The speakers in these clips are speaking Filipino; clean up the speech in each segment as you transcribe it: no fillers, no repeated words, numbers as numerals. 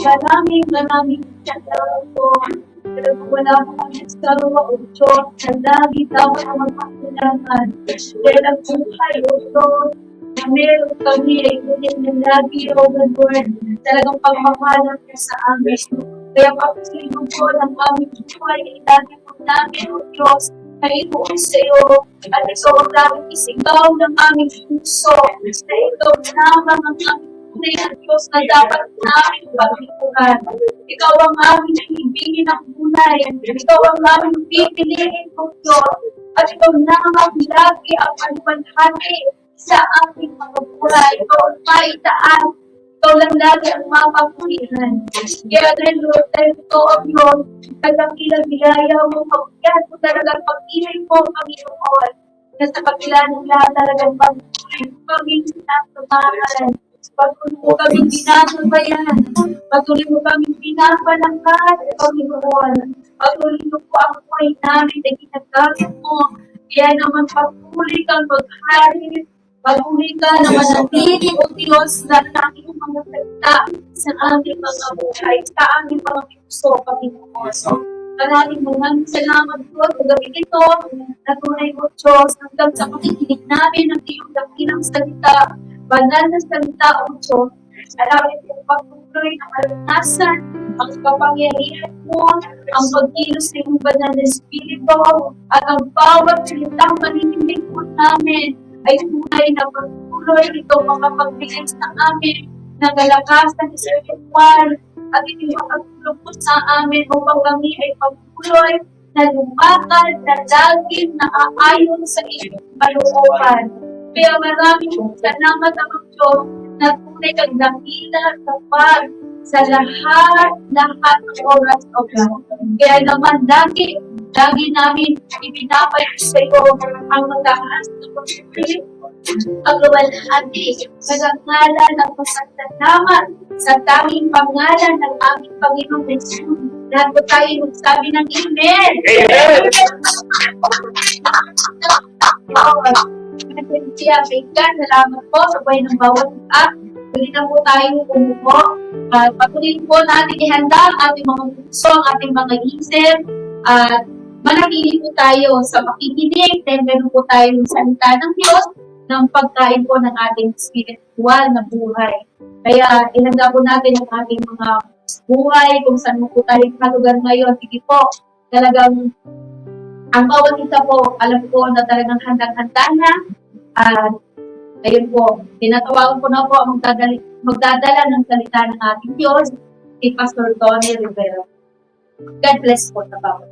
Maraming salamat po. Wala po kami sa mga utsyon na lagi dapat magpakulaman. Dahil ang buhay utsyon na meron kami ay kunin na lagi o Lord. Talagang pagmamahalan niya sa amin. Kaya pagsilong po ng aming buhay ay lagi po namin o Diyos na ituon sa iyo at ikaw ang laging isigaw ng aming puso na ikaw lamang ang aming tunay na Diyos na dapat namin paglingkuran. Ikaw ang aming ibigin ng bunay. Ikaw ang aming pipiliin ng Diyos. At ikaw lamang lagi ang anumanhati sa aming mga buhay. Ikaw ang paitaan. Ikaw lang lagi ang mapapulihan. Kaya dahil Lord, dahil ito ang Diyos, talagang ilang biyaya mo, pagyan mo talagang pag-ibig mo, Panginoon. Na sa pagkilan ng lahat talagang pag-ibig kami sinasamahan. Patuloy mo kaming binasabayan. Patuloy mo kaming pinapalangkat, Panginoon. Patuloy mo po ang buhay namin na ginagamit mo. Kaya naman patuloy kang maghari. Patuloy ka na manatili, O Diyos, na aming mga salita sa aming mga buhay, sa aming mga puso, Panginoon. Maraming salamat po sa gabi ito na tunay mo, Diyos, hanggang sa pakikinig namin ng iyong dakilang salita. Banal na salita o Diyos, alamin kong pagtuloy ng kalanasan, ang kapangyarihan mo, ang pagkilos ng iyong banal na Espiritu, at ang bawat salitang manininig po namin ay tunay na pagtuloy ito makapagbigay sa amin ng kalakasan sa spiritual at ito makatulog po sa amin upang kami ay pagtuloy na lumakad na laging naaayon sa iyong kalooban. Kaya maraming salamat ang Diyos na tunay kang dakila kapag sa lahat ng oras o God. Kaya naman lagi namin ibinapayo sa iyo ang mataas na pagpili, ang luwalhati, nagangalan ng pasasalamat sa tanging pangalan ng aming Panginoong Jesus. Lahat po tayo magsabi ng Amen. Salamat po sa buhay ng bawat isa. Pwede na po tayo umupo. At patuloy po natin ihanda ang ating mga puso, ang ating mga isip. At manatili po tayo sa makikinig dahil meron po tayo ng salita ng Diyos ng pagkain po ng ating spiritual na buhay. Kaya ihanda po natin ang ating mga buhay, kung saan mo po tayo kalugar ngayon. Sige po, talagang ang bawat isa po, alam ko na talagang handang-handa na. At ayun po, tinatawagan ko na po ang magdadala ng salita ng ating Diyos, si Pastor Tony Rivera. God bless po sa bawat.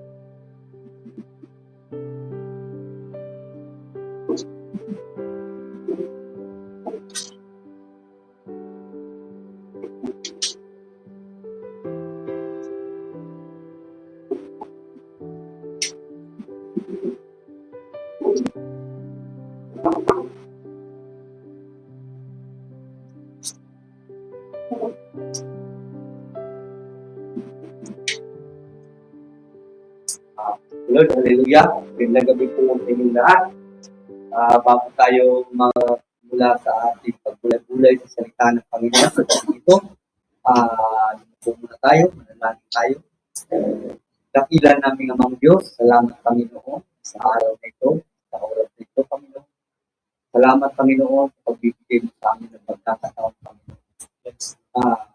Lord, hallelujah. Magandang gabi po sa inyong lahat. Bago tayo mula sa ating pagbulay-bulay sa salita ng Panginoon sa gabi ito, po muna tayo, manalangin tayo. Dakilan namin amang Diyos, salamat Panginoon sa araw na ito, sa oras na ito, Panginoon. Salamat Panginoon sa pagbibigay mo sa amin ng pagkakataon, Panginoon.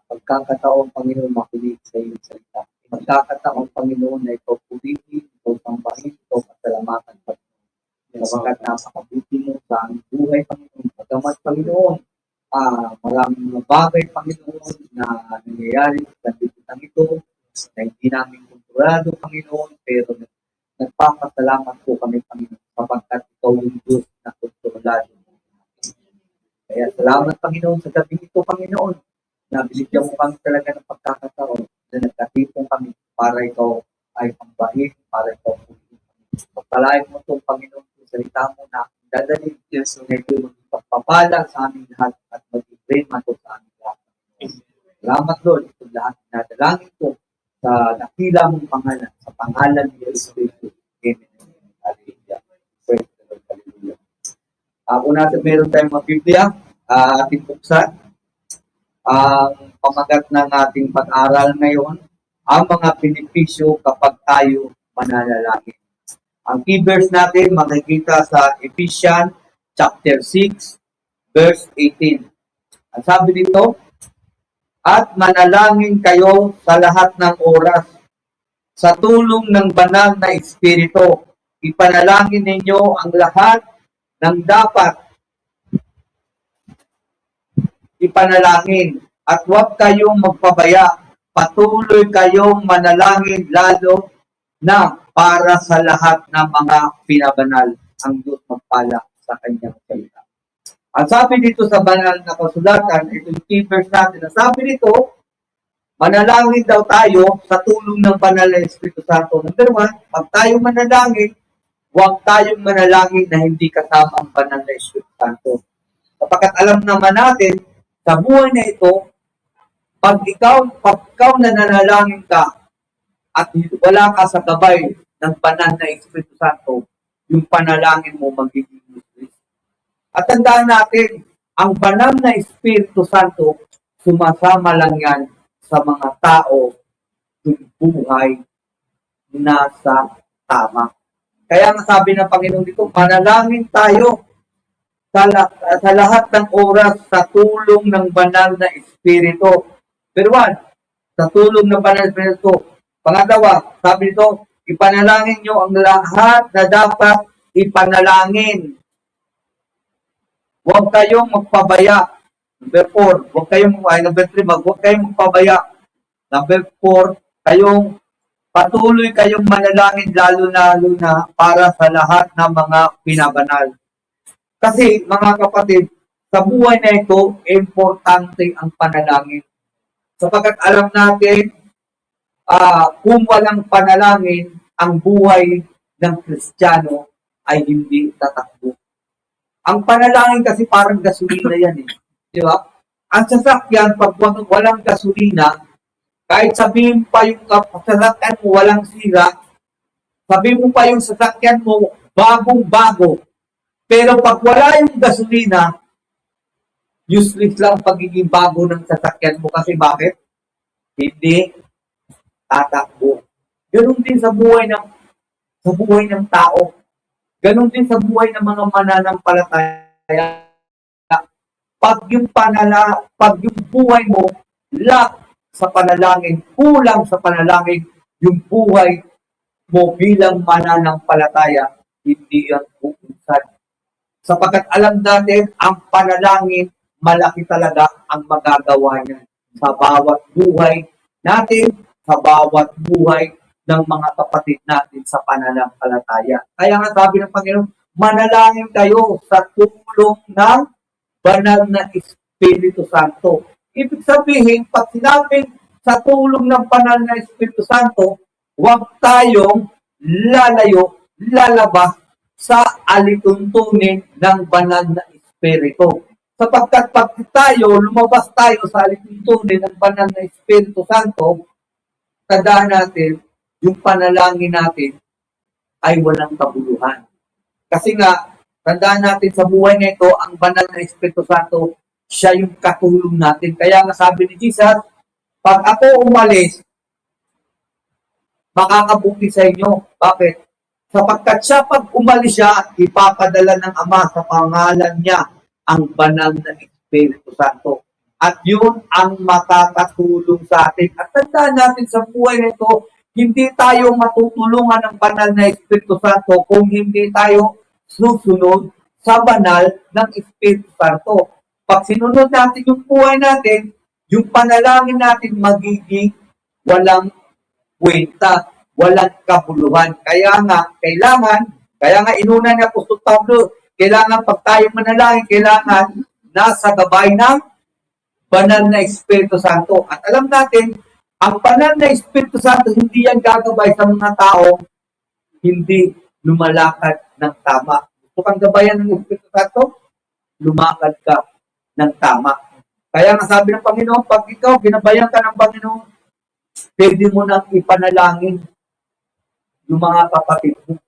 Pagkakataon, Panginoon, makinig sa iyong salita. Pagkakataon, Panginoon, na ikaw purihin, ikaw sambahin, ikaw pasalamatan, Panginoon. Sapagkat napakabuti mo sa aming buhay, Panginoon. Pagkamat, Panginoon, maraming mga bagay, Panginoon, na nangyayari sa liputan ito, na hindi namin kontrolado, Panginoon, pero nagpapasalamat po kami, Panginoon, sapagkat ikaw yung Diyos na kontrolado. Kaya salamat, Panginoon, sa gabi ito, Panginoon, na binigyan mo kami talaga ng pagkakataon na nagkatipong kami para ikaw ay pambahin, para ikaw pulihin. Pagpalain mo itong Panginoon sa salita mo na dadalhin Diyos na ito maging pagpapala sa aming lahat at maging rema ito sa aming lahat. Salamat, Lord, itong lahat na dalangin ko sa dakila mong pangalan, sa pangalan ni Jesus Christ. Amen. Hallelujah. Praise the Lord. Hallelujah. Kung natin meron tayong mga Biblia, ating buksan. Ang pamagat ng ating pag-aral ngayon, ang mga benepisyo kapag tayo mananalangin. Ang key verse natin makikita sa Ephesians chapter 6, verse 18. Ang sabi dito, at manalangin kayo sa lahat ng oras, sa tulong ng banal na Espiritu. Ipanalangin ninyo ang lahat ng dapat ipanalangin at huwag kayong magpabaya. Patuloy kayong manalangin lalo na para sa lahat ng mga pinabanal. Ang Diyos magpala sa kanyang salita. Ang sabi dito sa banal na kasulatan, itong key verse natin, ang sabi dito, manalangin daw tayo sa tulong ng banal na Espiritu Santo. Number one, pag tayo manalangin, huwag tayong manalangin na hindi kasama ang banal na Espiritu Santo. Sapagkat alam naman natin, sa buhay na ito, pag ikaw nananalangin ka at wala ka sa gabay ng banal na Espiritu Santo, yung panalangin mo magiging useless. At tandaan natin, ang banal na Espiritu Santo, sumasama lang yan sa mga tao yung buhay nasa tama. Kaya nga sabi ng Panginoon dito, manalangin tayo sa lahat ng oras sa tulong ng banal na Espiritu. Pero sa tulong ng banal na Espiritu. Pangalawa, sabi dito, ipanalangin nyo ang lahat na dapat ipanalangin. Huwag kayong magpabaya. Number 4, number 3, huwag kayong magpabaya. Number 4, patuloy kayong manalangin lalo na para sa lahat ng mga pinabanal. Kasi mga kapatid, sa buhay na ito, importante ang panalangin. Sapagkat alam natin, kung walang panalangin, ang buhay ng Kristiyano ay hindi tatakbo. Ang panalangin kasi parang gasolina yan eh. Di ba? Ang sasakyan, pag walang gasolina, kahit sabihin pa yung sasakyan mo walang sira, sabihin mo pa yung sasakyan mo bagong-bago, pero pag wala yung gasolina, useless lang pagiging bago ng sasakyan mo. Kasi bakit? Hindi tatakbo. Ganun din sa buhay ng tao. Ganun din sa buhay ng mga mananampalataya. Pag yung buhay mo lack sa panalangin, kulang sa panalangin, yung buhay mo bilang mananampalataya, hindi yan uunsan. Sapagkat alam natin, ang panalangin, malaki talaga ang magagawa niya sa bawat buhay natin, sa bawat buhay ng mga kapatid natin sa pananampalataya. Kaya nga sabi ng Panginoon, manalangin kayo sa tulong ng banal na Espiritu Santo. Ibig sabihin, pag sinabing sa tulong ng banal na Espiritu Santo, huwag tayong lalabas sa alituntunin ng banal na Espiritu. Sapagkat pag lumabas tayo sa alituntunin ng banal na Espiritu Santo, tandaan natin, yung panalangin natin ay walang kabuluhan. Kasi nga, tandaan natin sa buhay na ito, ang banal na Espiritu Santo, siya yung katulong natin. Kaya nga sabi ni Jesus, pag ako umalis, makakabuti sa inyo. Bakit? Sapagkat siya pag umalis siya, ipapadala ng Ama sa pangalan niya ang banal na Espiritu Santo. At yun ang makakatulong sa atin. At tandaan natin sa buhay nito, hindi tayo matutulungan ng banal na Espiritu Santo kung hindi tayo susunod sa banal ng Espiritu Santo. Pag sinunod natin yung buhay natin, yung panalangin natin magiging walang kwenta, walang kabuluhan. Kaya nga inuna ni Apostol Pablo, kailangan pag tayo manalangin, kailangan nasa gabay ng banal na Espiritu Santo. At alam natin, ang banal na Espiritu Santo, hindi yan gagabay sa mga tao, hindi lumalakad ng tama. Gusto kang gabayan ng Espiritu Santo? Lumakad ka ng tama. Kaya nga sabi ng Panginoon, pag ikaw ginabayan ka ng Panginoon, pwede mo nang ipanalangin yung mga kapatid mo.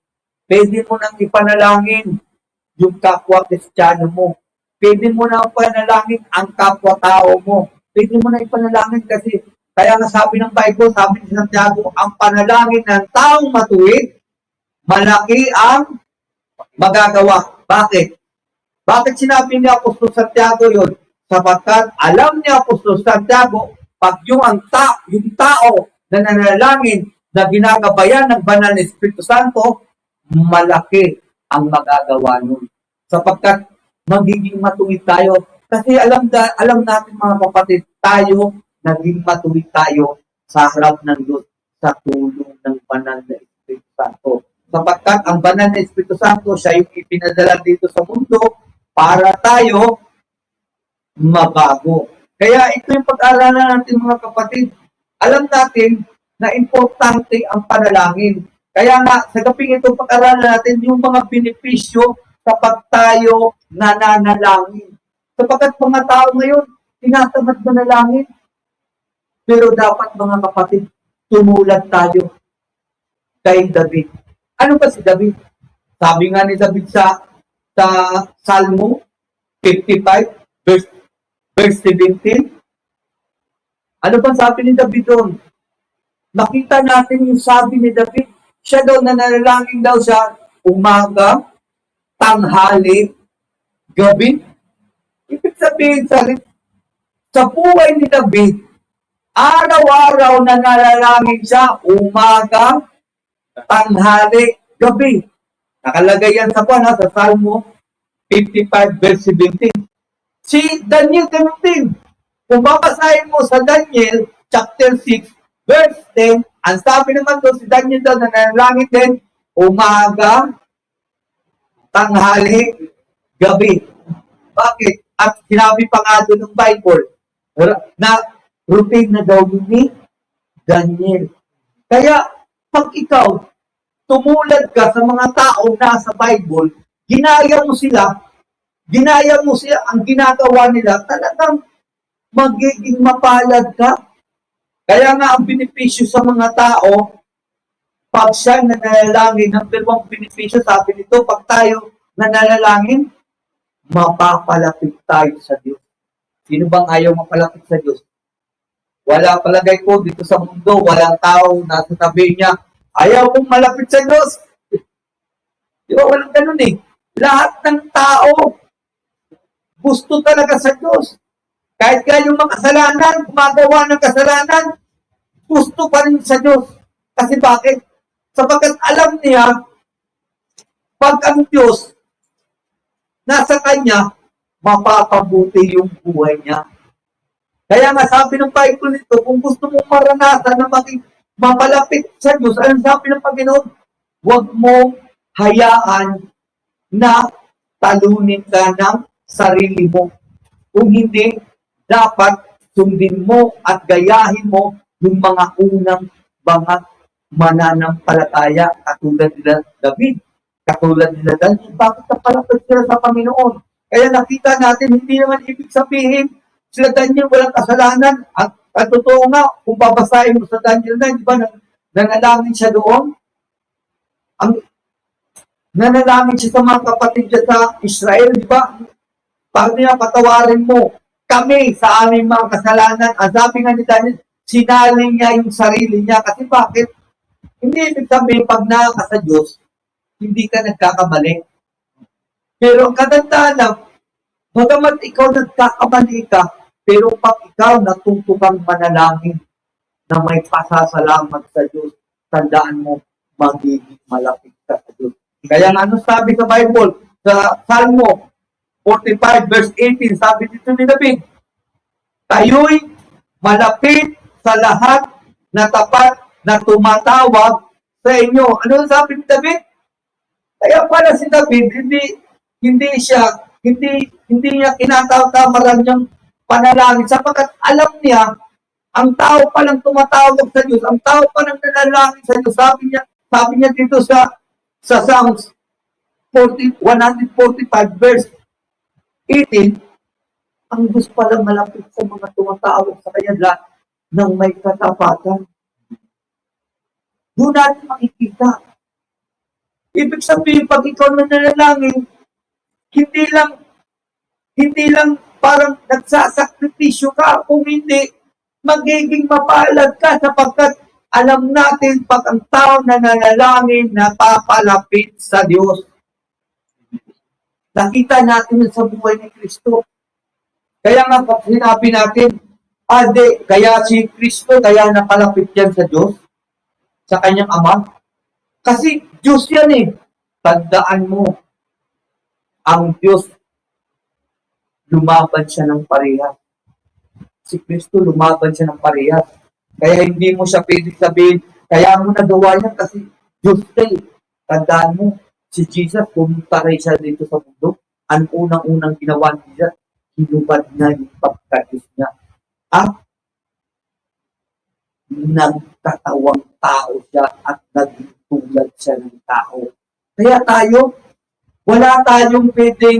Pwede mo nang ipanalangin yung kapwa Kristiyano mo. Pwede mo nang ipanalangin ang kapwa-tao mo. pwede mo na ipanalangin kasi kaya nga sabi ng Bible, sabi ni Santiago, ang panalangin ng taong matuwid, malaki ang magagawa. Bakit? Bakit sinabi ni Apostol Santiago yun? Sapagkat alam ni Apostol Santiago, pag yung tao na nanalangin na ginagabayan ng banal na Espiritu Santo, malaki ang magagawa nun. Sapagkat magiging matuwid tayo. Kasi alam natin mga kapatid, tayo naging matuwid tayo sa harap ng Diyos sa tulong ng banal na Espiritu Santo. Sapagkat ang banal na Espiritu Santo, siya yung ipinadala dito sa mundo para tayo mabago. Kaya ito yung pag-aaralan natin mga kapatid. Alam natin na importante ang panalangin. Kaya nga, sa gabing ito pag-aaralan natin yung mga benepisyo kapag tayo nananalangin. Sapagkat mga tao ngayon, tinatamad manalangin. Pero dapat mga kapatid, tumulad tayo kay David. Ano ba si David? Sabi nga ni David sa Salmo 55, verse 17. Ano ba sabi ni David doon? Nakita natin yung sabi ni David. Siya daw nanalangin daw siya umaga, tanghali, gabi. Ibig sabihin sa buhay ni David, araw-araw na nalalangin siya, umaga, tanghali, gabi. Nakalagay yan sa Salmo 55 verse 17. Si Daniel ganun din. Kung babasahin mo sa Daniel chapter 6 verse 10, ang sabi naman doon si Daniel daw na nanalangin din, umaga, tanghali, gabi. Bakit? At sinabi pa nga doon ng Bible na routine na daw ni Daniel. Kaya, pag ikaw, tumulad ka sa mga taong nasa Bible, ginaya mo sila, ang ginagawa nila, talagang magiging mapalad ka. Kaya nga, ang benepisyo sa mga tao, pag siya nanalangin, ang dalawang benepisyo, sabi nito, pag tayo nanalangin, mapapalapit tayo sa Diyos. Sino bang ayaw mapalapit sa Diyos? Wala, palagay ko dito sa mundo, walang tao na sasabihin niya, ayaw kong malapit sa Diyos. Di ba, walang ganun eh. Lahat ng tao, gusto talaga sa Diyos. Kahit nga yung mga kasalanan, gumagawa ng kasalanan, gusto pa rin sa Diyos. Kasi bakit? Sapagkat alam niya, pag ang Diyos nasa Kanya, mapapabuti yung buhay niya. Kaya nga sabi ng Bible nito, kung gusto mong maranasan na maging mapalapit sa Diyos, anong sabi ng Panginoon? Huwag mong hayaan na talunin ka ng sarili mo. Kung hindi, dapat sundin mo at gayahin mo yung mga unang mga mananampalataya katulad nila David, katulad nila Daniel. Bakit napalapit sila sa Panginoon? Kaya nakita natin, hindi naman ibig sabihin sila Daniel walang kasalanan. At totoo nga, kung babasahin mo sa Daniel 9, di ba, nanalangin siya doon? Nanalangin siya sa mga kapatid niya sa Israel, di ba? Pag niya, patawarin mo kami sa aming mga kasalanan. Ang sabi nga ni Daniel, sinaling niya yung sarili niya. Kasi bakit? Hindi ibig sabihin, pag nakaka sa Diyos, hindi ka nagkakamali. Pero ang katandaan lang, bagamat ikaw nagkakamali ka, pero pag ikaw natuto kang manalangin na may pasasalamat sa Diyos, tandaan mo, magiging malapit ka sa Diyos. Kaya nga, ano sabi sa Bible? Sa Salmo 45 verse 18, sabi dito ni David, tayo'y malapit sa lahat na tapat na tumatawag sa inyo. Ano sabi ni David? Kaya pala si David, hindi niya kinatamaran niyang panalangin sapagkat alam niya, ang tao palang tumatawag sa Diyos, ang tao palang nanalangin sa Diyos. Sabi niya dito sa Psalms 145 verse 18, ang Diyos palang malapit sa mga tumatawag sa Kanya ng may katapatan. Doon natin makikita. Ibig sabihin, pag ikaw nananalangin, hindi lang parang nagsasakripisyo ka. Kung hindi, magiging mapalad ka sapagkat alam natin pag ang tao na nanalangin, napapalapit sa Diyos. Nakita natin yun sa buhay ni Kristo. Kaya nga pag sinabi natin, kaya si Kristo, kaya napalapit yan sa Diyos, sa kanyang Ama. Kasi Diyos yan eh. Tandaan mo, ang Diyos, lumaban siya ng parehas. Si Kristo, lumaban siya ng parehas. Kaya hindi mo siya pwede sabihin, kaya mo nagawa yan kasi Diyos ka eh. Tandaan mo, si Jesus, pumunta rin siya dito sa mundo. Ang unang-unang ginawa ni Jesus, hinubad na yung pagka-Diyos niya. At nagkatawang tao siya at naging tulad siya ng tao. Kaya tayo, wala tayong pwedeng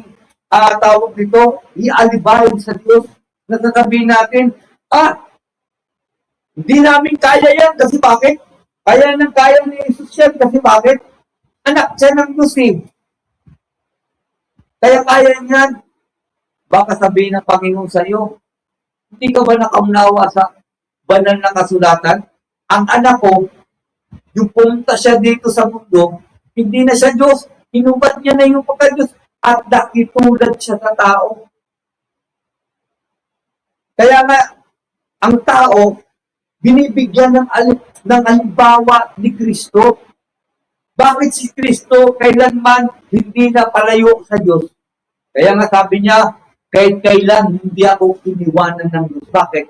tawag dito, i-alibay sa Diyos na sasabihin natin, hindi namin kaya yan kasi bakit? Kaya ni Jesus yan kasi bakit? Anak siya ng Diyos eh. Kaya kaya niyan. Baka sabihin ng Panginoon sa iyo, hindi ka ba nakaunawa sa banal na kasulatan? Ang anak ko, yung pumunta siya dito sa mundo, hindi na siya Diyos. Hinubad niya na yung pagka-Diyos at nakitulad siya sa tao. Kaya nga, ang tao, binibigyan ng halimbawa ni Kristo. Bakit si Kristo kailanman hindi na palayo sa Diyos? Kaya nga sabi niya, kahit kailan hindi ako iniwanan ng Diyos. Bakit?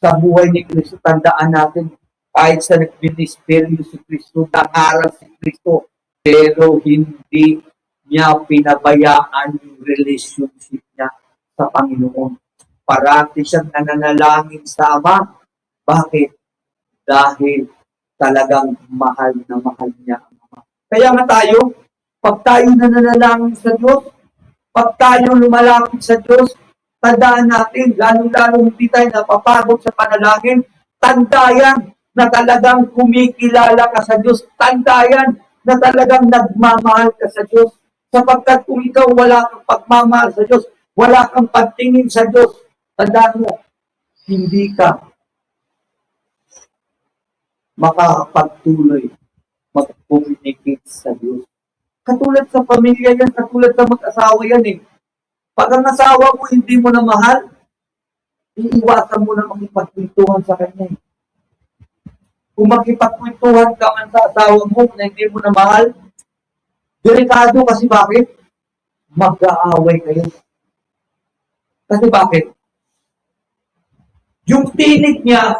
Sa buhay ni Kristo, tandaan natin, kahit sa nagministeryo si Kristo, nangaral si Kristo, pero hindi niya pinabayaan yung relationship niya sa Panginoon. Parati siyang nananalangin sa Ama. Bakit? Dahil talagang mahal na mahal niya ang Ama. Kaya nga tayo, pag tayo nananalangin sa Diyos, pag tayo lumalapit sa Diyos, tandaan natin, lalo-lalo hindi tayo napapagod sa panalangin, tandayan na talagang kumikilala ka sa Diyos, tandayan na talagang nagmamahal ka sa Diyos. Sapagkat kung ikaw wala kang pagmamahal sa Diyos, wala kang pagtingin sa Diyos, tandaan mo, hindi ka makakapagtuloy mag-communicate sa Diyos. Katulad sa pamilya yan, katulad sa mag-asawa yan eh. Pag ang asawa mo hindi mo na mahal, iiwasan mo na makipagkwentuhan sa kanya eh. Kung makipagkwentuhan ka man sa asawa mo na hindi mo na mahal, delikado kasi bakit? Mag-aaway kayo. Kasi bakit? Yung tinig niya,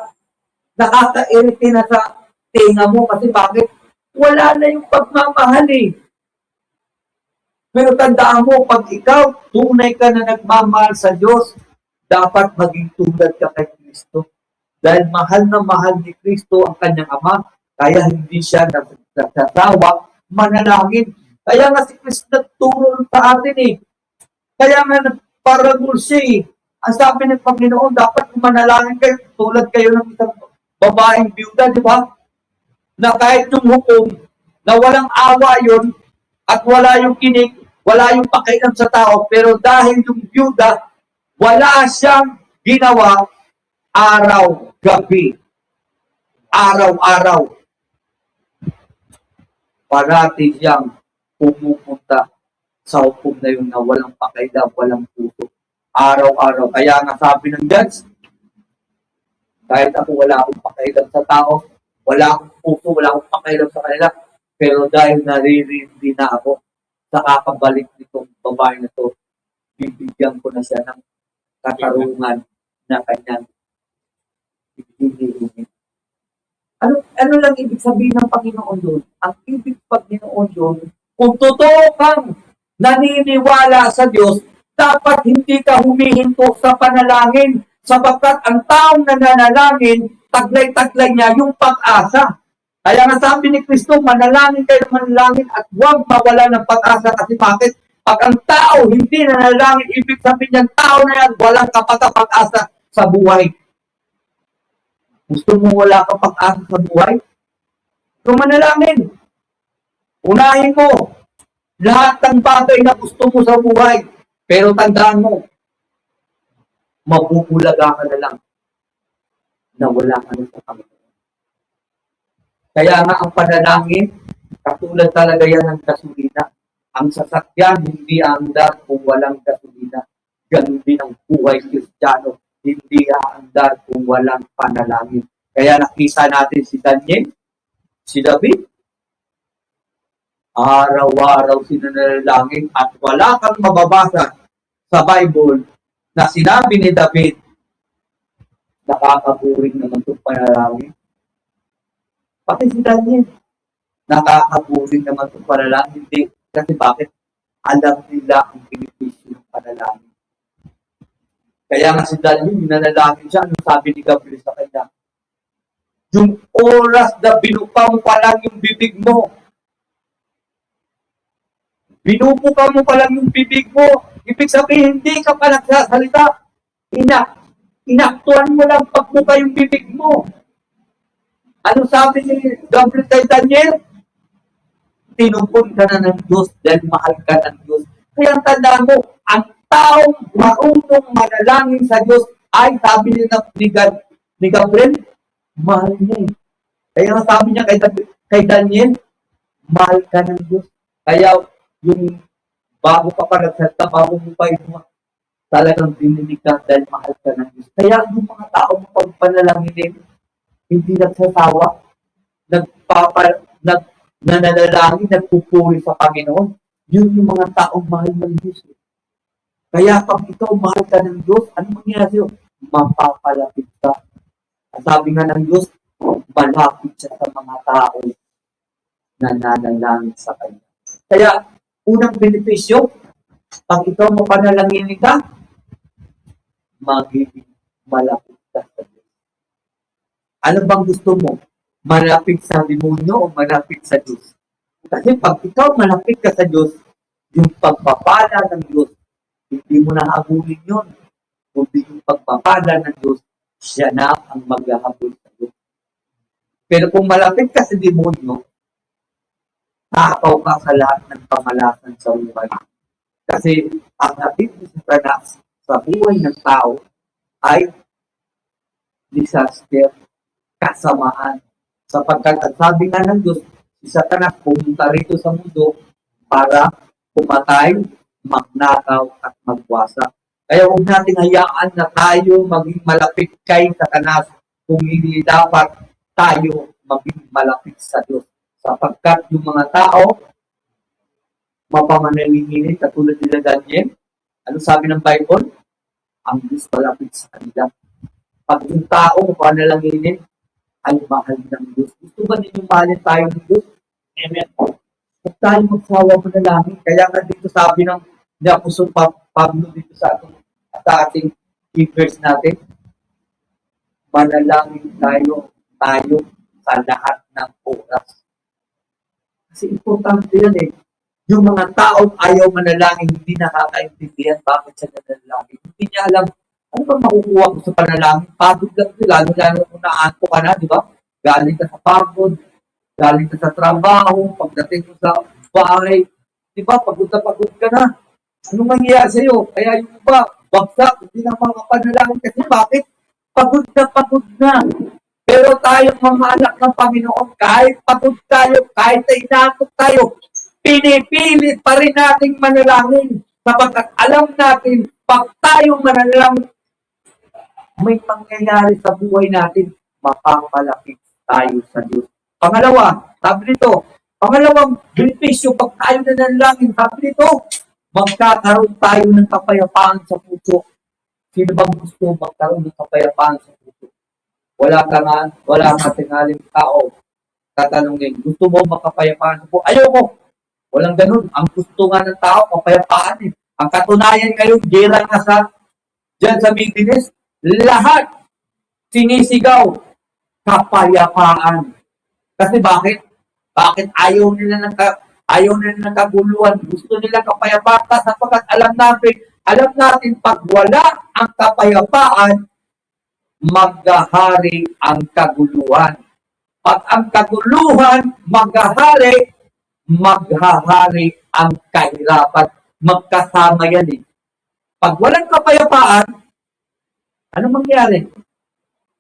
nakaka-irrite na sa tenga mo kasi bakit? Wala na yung pagmamahal eh. Pero tandaan mo, pag ikaw tunay ka na nagmamahal sa Diyos, dapat maging tulad ka kay Kristo. Dahil mahal na mahal ni Kristo ang kanyang Ama, kaya hindi siya nagsasawa manalangin. Kaya nga si Kristo nagturo sa atin eh. Kaya nga nagparagul siya eh. Ang sabi ng Panginoon, dapat manalangin kayo, tulad kayo ng isang babaeng biyuda, di ba? Na kahit yung hukom, na walang awa yun, at wala yung kinig, wala yung pakialam sa tao, pero dahil yung byuda, wala siyang ginawa araw-gabi. Araw-araw. Parati siyang pumupunta sa hukom na yun na walang pakialam, walang puso. Araw-araw. Kaya nga sabi ng judge, kahit ako wala akong pakialam sa tao, wala akong puso, wala akong pakialam sa kanila, pero dahil naririndi na ako sa kakabalik nitong babae na to, bibigyan ko na siya ng katarungan na kanyang hinihingi. Ano lang ibig sabihin ng Panginoon doon? Ang ibig Panginoon doon, kung totoo kang naniniwala sa Diyos, dapat hindi ka humihinto sa panalangin sapagkat ang taong nananalangin, taglay-taglay niya yung pag-asa. Kaya nga sabi ni Kristo, manalangin kayo manalangin at huwag mawala ng pag-asa kasi bakit? Pag ang tao hindi nanalangin, ibig sabihin ng tao na yan, walang kapag-asa sa buhay. Gusto mo wala kang pag-asa sa buhay? Kung manalangin, unahin mo lahat ng bagay na gusto mo sa buhay. Pero tandaan mo, mabubulaga ka na lang na wala ka na sa Panginoon. Kaya nga ang panalangin, katulad talaga yan ng gasolina. Ang sasakyan hindi aandar kung walang gasolina. Ganun din ang buhay Kristiyano. Hindi aandar kung walang panalangin. Kaya nakita natin si Daniel, si David, araw-araw sinanalangin at wala kang mababasa sa Bible na sinabi ni David, nakakaburing naman itong panalangin. Pati si Daniel, nakakaburing naman itong panalangin. Hindi. Kasi bakit? Alam nila ang benepisyo ng panalangin. Kaya nga si Daniel, nanalangin siya. Anong sabi ni Gabriel sa kanya? Yung oras na binuka mo pa lang yung bibig mo. Binubuka mo pa lang yung bibig mo. Ibig sabihin, hindi ka pa nagsasalita. Inaktuan mo lang pagbuka yung bibig mo. Ano sabi ni Gabriel kay Daniel? Tinumpon ka na ng Diyos dahil mahal ka ng Diyos. Kaya tandaan mo, ang taong marunong manalangin sa Diyos ay sabi ni Gabriel, mahal niya eh. Kaya sabi niya kay Daniel, mahal ka ng Diyos. Kaya yung bago ka pa nagsalita, bago mo pa yung talagang dininig ka dahil mahal ka ng Diyos. Kaya yung mga taong pagpanalanginin, hindi nagsasawa, nananalangin, nagpupuri sa Panginoon. Yun yung mga taong mahal ng Diyos. Kaya pag ikaw mahal ka ng Diyos, ano mangyayari sa'yo? Mapapalapit ka. Sabi nga ng Diyos, malapit siya sa mga tao na nanalangin sa Kanya. Kaya, unang benepisyo, pag ikaw mapanalangin ka, magiging malapit ka sa Diyos. Ano bang gusto mo? Malapit sa demonyo o malapit sa Diyos? Kasi pag ikaw malapit ka sa Diyos, yung pagpapala ng Diyos, hindi mo nahabulin yun. Kundi yung pagpapala ng Diyos, siya na ang maghahabol sa Diyos. Pero kung malapit ka sa demonyo, takaw ka sa lahat ng pamalasan sa buhay. Kasi ang hatid ni Satanas sa buhay ng tao ay disaster, kasamaan. Sapagkat ang sabi nga ng Diyos, si Satanas pumunta rito sa mundo para pumatay, magnakaw at magwasa. Kaya huwag natin hayaan na tayo maging malapit kay Satanas kung hindi dapat tayo maging malapit sa Diyos. Sapagkat yung mga tao mapamanalinginin katulad nila Daniel, ano sabi ng Bible? Ang Diyos malapit sa kanila. Pag yung tao mapanalanginin, ay mahal ng Diyos. Gusto ba ninyo mahalin tayo ng Diyos? Amen. Huwag tayo magsawa manalangin. Kaya nga dito sabi ng Apostol Pablo dito sa ating verse natin, manalangin tayo sa lahat ng oras. Kasi importante yan eh. Yung mga taong ayaw manalangin, hindi nakakaintindihan bakit siya nanalangin. Hindi niya alam, ano ba makukuha ko sa panalangin? Pagod lang ito, lalo kung naanto ka na, di ba? Galing ka sa pagod, galing ka sa trabaho, pagdating mo sa bahay, di ba? Pagod ka na. Ano mangyayari sa'yo? Kaya yung iba, bagsak, hindi na makapanalangin kasi bakit? Pagod na. Pero tayo mga anak ng Panginoon, kahit pagod tayo, kahit inaantok tayo, pinipilit pa rin nating manalangin. Sapagkat alam natin, pag tayo manalangin, may mangyayari sa buhay natin, makapalapit tayo sa Diyos. Pangalawa, sabi nito, pangalawang benepisyo, pag tayo nanalangin, sabi nito, magkakaroon tayo ng kapayapaan sa puso. Sino bang gusto magkaroon ng kapayapaan sa puso? Wala ka tingaling tao. Tatanungin, gusto mo makapayapaan sa puso? Ayoko. Walang ganun. Ang gusto nga ng tao, kapayapaan eh. Ang katunayan ngayon, gera nga dyan sa Middle lahat sinisigaw kapayapaan. Kasi bakit? Bakit ayaw nila ng kaguluhan? Gusto nila kapayapaan sapagkat alam natin pag wala ang kapayapaan, maghahari ang kaguluhan. Pag ang kaguluhan maghahari ang kahirapan. Magkasama yan eh. Pag walang kapayapaan, Ano mangyari?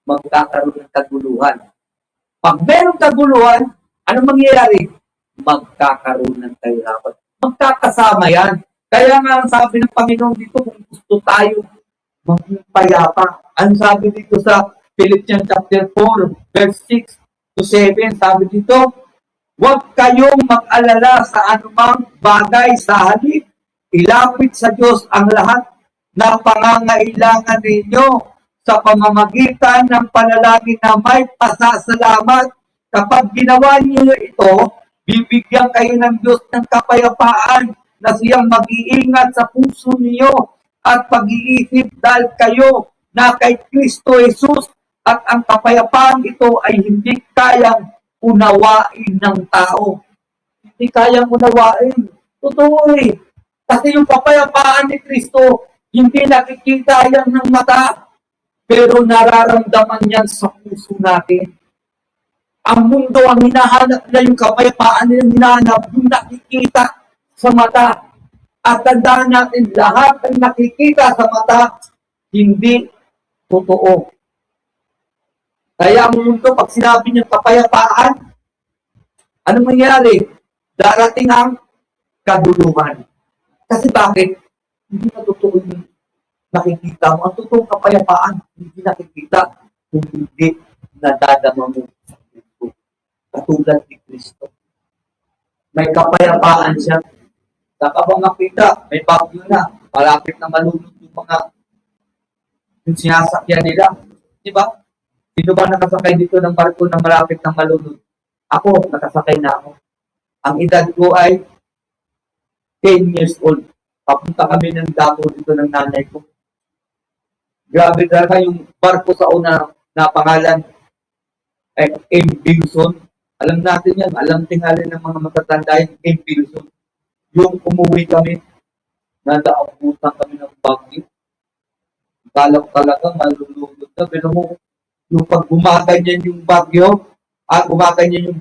Magkakaroon ng kaguluhan. Pag merong kaguluhan, ano mangyayari? Magkakaroon ng kahirapan. Magkakasama yan. Kaya nga sabi ng Panginoon dito, kung gusto tayo maging payapa. Ano sabi dito sa Philippians chapter 4, verse 6 to 7, sabi dito, huwag kayong mag-alala sa anumang bagay sa halip. Ilapit sa Diyos ang lahat na pangangailangan ninyo sa pamamagitan ng panalangin na may pasasalamat. Kapag ginawa niyo ito, bibigyan kayo ng Diyos ng kapayapaan na siyang mag-iingat sa puso niyo at pag-iisip dahil kayo na kay Kristo Jesus, at ang kapayapaan ito ay hindi kayang unawain ng tao. Hindi kayang unawain. Totoo eh. Kasi yung kapayapaan ni Kristo, hindi nakikita yan ng mata, pero nararamdaman yan sa puso natin. Ang mundo ang hinahanap na yung kapayapaan nilang hinahanap, yung nakikita sa mata. At tandaan natin, lahat ng nakikita sa mata, hindi totoo. Kaya ang mundo, pag sinabi niyang kapayapaan, ano mangyari? Darating ang kaguluhan. Kasi bakit? Hindi na totoo yung nakikita mo. Ang totoong kapayapaan, hindi nakikita kung hindi nadadama mo sa Kristo. Katulad ni Kristo. May kapayapaan siya. Saka bang nakita, may bagyo na. Malapit na malunod yung sinasakyan nila. Diba? Sino ba nakasakay dito ng barko na malapit na malunod? Ako, nakasakay na ako. Ang edad ko ay 10 years old. Papunta kami ng dato dito ng nanay ko. Grabe talaga yung barko sa una na pangalan M. Wilson. Alam natin yan. Alam tingali ng mga matatanda yung M. Wilson. Yung umuwi kami, nadaabutan kami ng bagyo. Kala ko talaga malulunod na. Pero yung pag gumaganyan yung bagyo, gumaganyan yung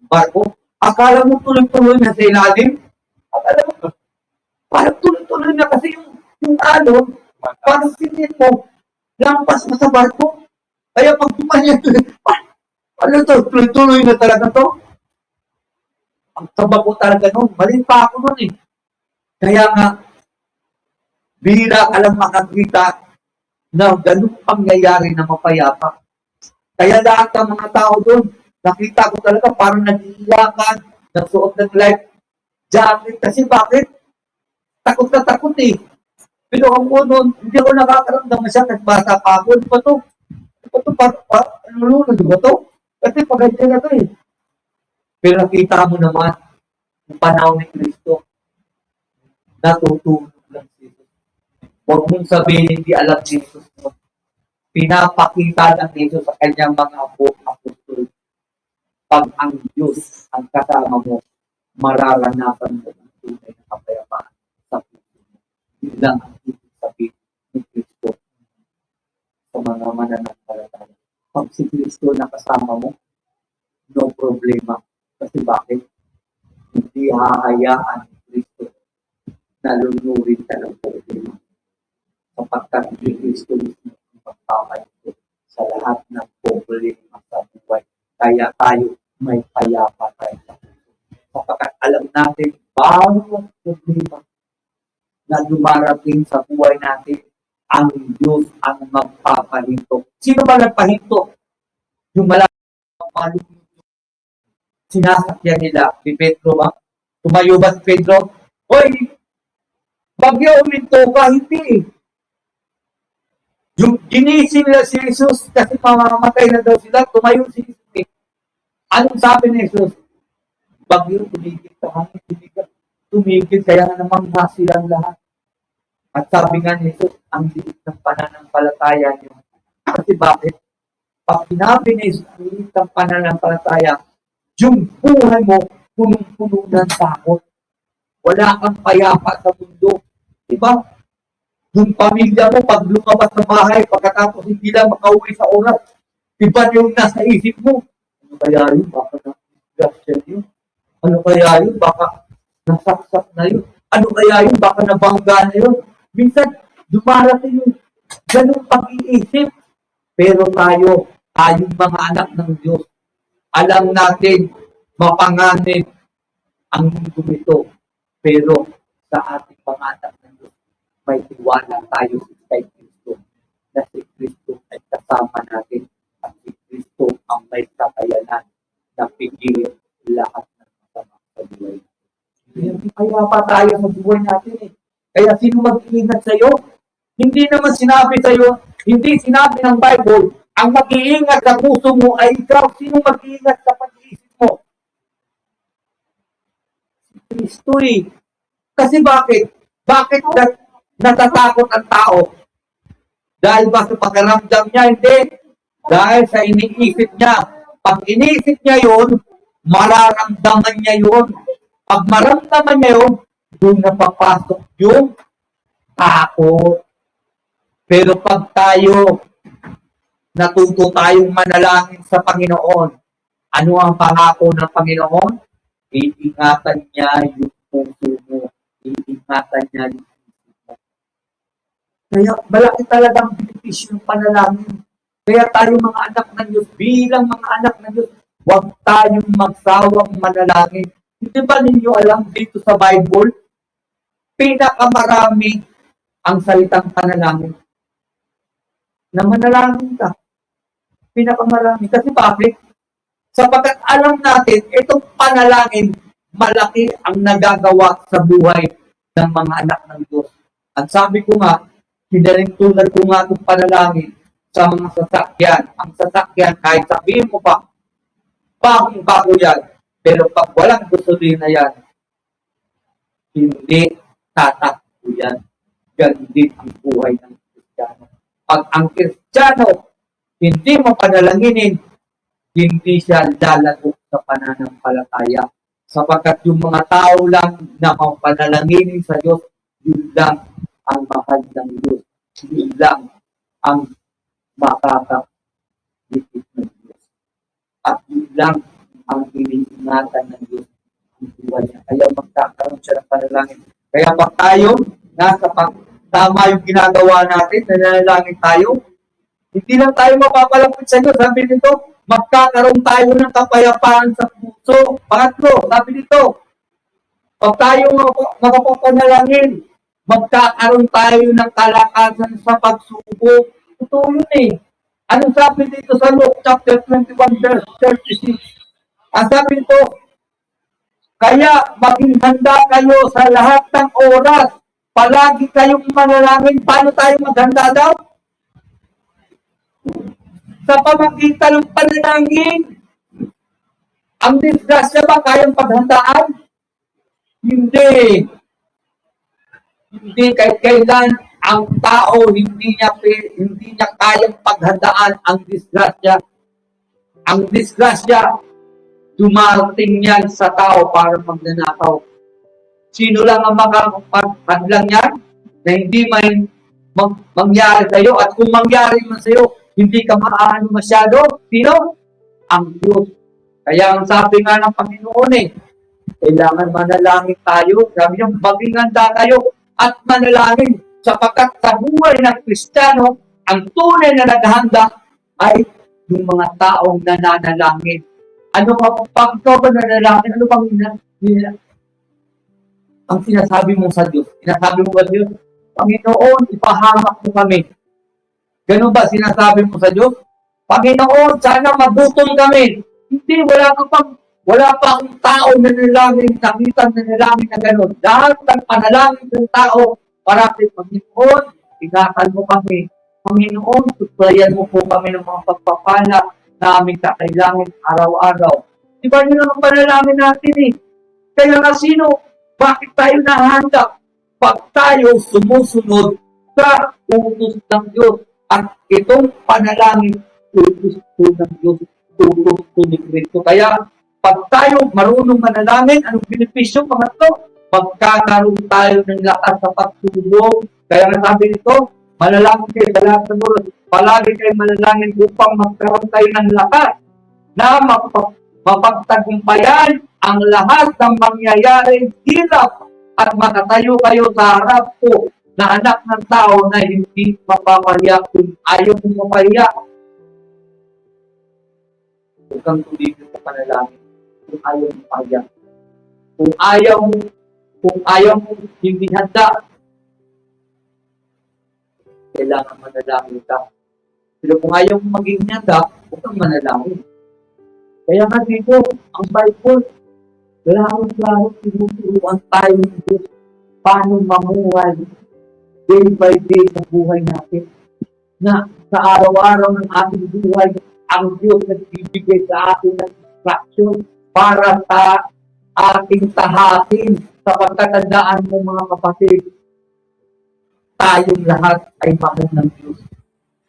barko, akala mo tuloy-tuloy na sa ilalim. Akala mo, parang tuloy-tuloy na kasi yung parang sinin mo, lampas mo sa barko. Kaya pag gumanyan, ano to, tuloy-tuloy na talaga to. Ang taba ko talaga noon, mali pa ako noon eh. Kaya nga, bihira ka lang makakita na ganun pangyayari na mapayapa. Kaya lahat ng mga tao doon, nakita ko talaga parang nag-iiyakan, nagsuot ng life jacket. Kasi bakit? Takot na takot eh. Pero ako noon, hindi ako nakakaramdam siya kasi bata pa ako. Ano ba to? Ano ba to? Kasi pagandyan na to eh. Pero nakita mo naman, yung panahon ni Kristo, natutulog lang si Jesus. Huwag mong sabihin, hindi alam ni Jesus mo. Pinapakita ng Jesus sa kanyang mga apostol. Pag ang Diyos ang kasama mo, mararanasan mo ang tunay na kapayapaan sa puso mo. Yun lang ang ibig sabihin ni Kristo sa mga mananampalataya. Pag si Kristo nakasama mo, no problema. Kasi bakit? Hindi hahayaan ni Kristo na lunurin ka ng problema. Sapagkat ni Kristo mismo ang magpapalit sa lahat ng problema sa buhay. Kaya tayo may payapa tayo sa puso. Sapagkat alam natin, bawat problema na dumarating sa buhay natin, ang Diyos ang magpapahinto. Sino ba nagpahinto? Yung malapit sinasakyan nila si Pedro ba? Tumayo ba si Pedro? Hoy! Bagyo uminto ka, hindi. Yung ginising nila si Jesus kasi mamamatay na daw sila, tumayo si Jesus. Anong sabi ni Jesus? Bagyo, tumigil ka, tumigil, kaya naman silang lahat. At sabi nga ni Jesus, ang liit ng pananampalataya niyo. Kasi bakit? Pag sinabi ni Jesus, ang liit ng pananampalataya, yung buhay mo, punong-puno ng takot. Wala kang payapa sa mundo. Diba? Yung pamilya mo, pag lumabas sa bahay, pagkatapos hindi lang makauwi sa oras, iba yung nasa isip mo. Ano kaya yun? Baka na-gasyan yun. Ano kaya yun? Baka nasaksak na yun. Ano kaya yun? Baka nabangga na yun. Minsan, dumarating yung ganung pag-iisip. Pero tayong mga anak ng Diyos, alam natin, mapanganib ang mundo ito. Pero sa ating mga anak ng Diyos, may tiwala tayo kay Kristo, na si Kristo ay kasama natin at si Kristo ang may kakayanan na pigilin lahat ng masama sa buhay. Kaya pa tayo sa buhay natin eh. Kaya sino mag-iingat sa'yo? Hindi naman sinabi sa'yo, hindi sinabi ng Bible, ang mag-iingat sa puso mo ay ikaw. Sino mag-iingat sa pag-iisip mo? Si Kristo eh. Kasi bakit? Bakit natatakot ang tao? Dahil ba sa pagkaramdam niya? Hindi. Dahil sa iniisip niya. Pag iniisip niya yun, mararamdaman niya yun. Pag maramdaman niya yun, doon napapasok yung takot. Pero pag tayo, natuto tayong manalangin sa Panginoon, ano ang pangako ng Panginoon? Iingatan niya yung puso mo. Iingatan niya yung puso mo. Kaya malaki talagang benepisyo ng panalangin. Kaya tayo mga anak ng Diyos, bilang mga anak ng Diyos, huwag tayong magsawang manalangin. Hindi ba ninyo alam dito sa Bible, pinakamarami ang salitang panalangin? Na manalangin ka. Pinakamarami. Kasi bakit? Sapagkat alam natin, itong panalangin, malaki ang nagagawa sa buhay ng mga anak ng Diyos. At sabi ko nga, hinaling tulad ko nga itong panalangin sa mga sasakyan. Ang sasakyan, kahit sabihin mo pa, bagong-bago yan. Pero pag walang gasolina yan, hindi tatakbo yan. Ganun din ang buhay ng Kristiyano. Pag ang Kristiyano hindi mo panalanginin, hindi siya lalago sa pananampalataya. Sapagkat yung mga tao lang na mapanalanginin sa Diyos, yun lang ang mahal ng Diyos. Yun lang ang makakalitit ng Diyos. At yun lang ang iniingatan ng Diyos ang buhay niya. Kaya magkakaroon siya ng panalangin. Kaya pag tayo, tama yung ginagawa natin, nanalangin tayo, hindi lang tayo mapapalapit sa Diyos. Sabi nito, magkakaroon tayo ng kapayapaan sa puso. Pangatlo, sabi nito, pag tayo makapapanalangin, magkakaroon tayo ng kalakasan sa pagsubok. Totoo yun eh. Anong sabi dito sa Luke chapter 21 verse 36? Ang sabi nito, kaya maging handa kayo sa lahat ng oras. Palagi kayong manalangin. Paano tayo maghanda daw? Sa pamagitan ng panalangin. Ang disgrasya ba kayang paghandaan? Hindi. Hindi kahit kailan ang tao hindi niya kayang paghandaan ang disgrasya. Ang disgrasya, dumarating yan sa tao para magnanakaw. Sino lang ang makakapaghandlang yan na hindi mangyari sa iyo? At kung mangyari man sa iyo, hindi ka maaano masyado. Sino? Ang Diyos. Kaya ang sabi nga ng Panginoon kailangan manalangin tayo. Sabi niya, maging handa kayo at manalangin. Sapagkat sa buhay ng Kristiyano, ang tunay na naghahanda ay yung mga taong nananalangin. Ano pag ikaw ba nanalangin? Ano bang ang sinasabi mo sa Diyos? Sinasabi mo sa Diyos, Panginoon, ipahamak mo kami. Ganun ba sinasabi mo sa Diyos? Panginoon, sana magutom kami. Hindi, wala pa akong tao na nanalangin, nakita na nanalangin na gano'n. Lahat ng panalangin ng tao, parati, Panginoon, ingatan mo kami. Panginoon, suplayan mo po kami ng mga pagpapala na aming kakailangan araw-araw. Di ba yun ang panalangin natin Kaya nga bakit tayo nahanda? Pag tayo sumusunod sa utos ng Diyos. At itong panalangin, utos ng Diyos, utos ni Kristo. Kaya, pag tayo marunong manalangin, anong benepisyo? Pangatlo, magkakaroon tayo ng lakas sa pagsubok. Kaya nasabi nito, manalangin kayo sa lahat ng oras. Palagi kayo manalangin upang magkaroon tayo ng lakas na mapagtagumpayan ang lahat ng mangyayaring hirap at makatayo kayo sa harap ko na anak ng tao na hindi mapapahiya kung ayaw mong mapahiya. Huwag kang tumigil sa panalangin kung ayaw mong mapahiya. Kung ayaw mo hindi handa, kailangan manalangin ka. Pero kung ayaw mo maging handa, huwag kang manalangin. Kaya nga dito, ang Bible, klaro tinuturuan tayo ng Diyos paano mamuhay day by day sa buhay natin. Na sa araw-araw ng ating buhay, ang Diyos nagbibigay sa atin ng instruction para sa ating tahatin. Sa pagkatandaan mo mga kapatid, tayong lahat ay mahal ng Diyos.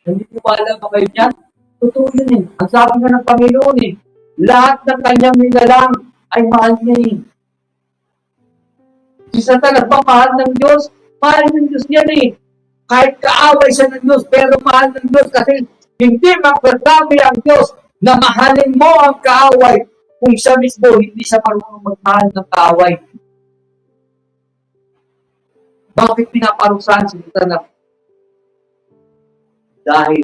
Naniniwala ba kayo dyan? Totoo yun eh. Ang sabi nga ng Panginoon eh, lahat ng kanyang nilalang ay mahal niya eh. Si Satan nagmamahal ng Diyos, mahal ng Diyos yan eh. Kahit kaaway siya ng Diyos, pero mahal ng Diyos kasi hindi magsasabi ang Diyos na mahalin mo ang kaaway kung siya mismo hindi siya marunong magmahal ng kaaway. Bakit pinaparusahan si Satan? Dahil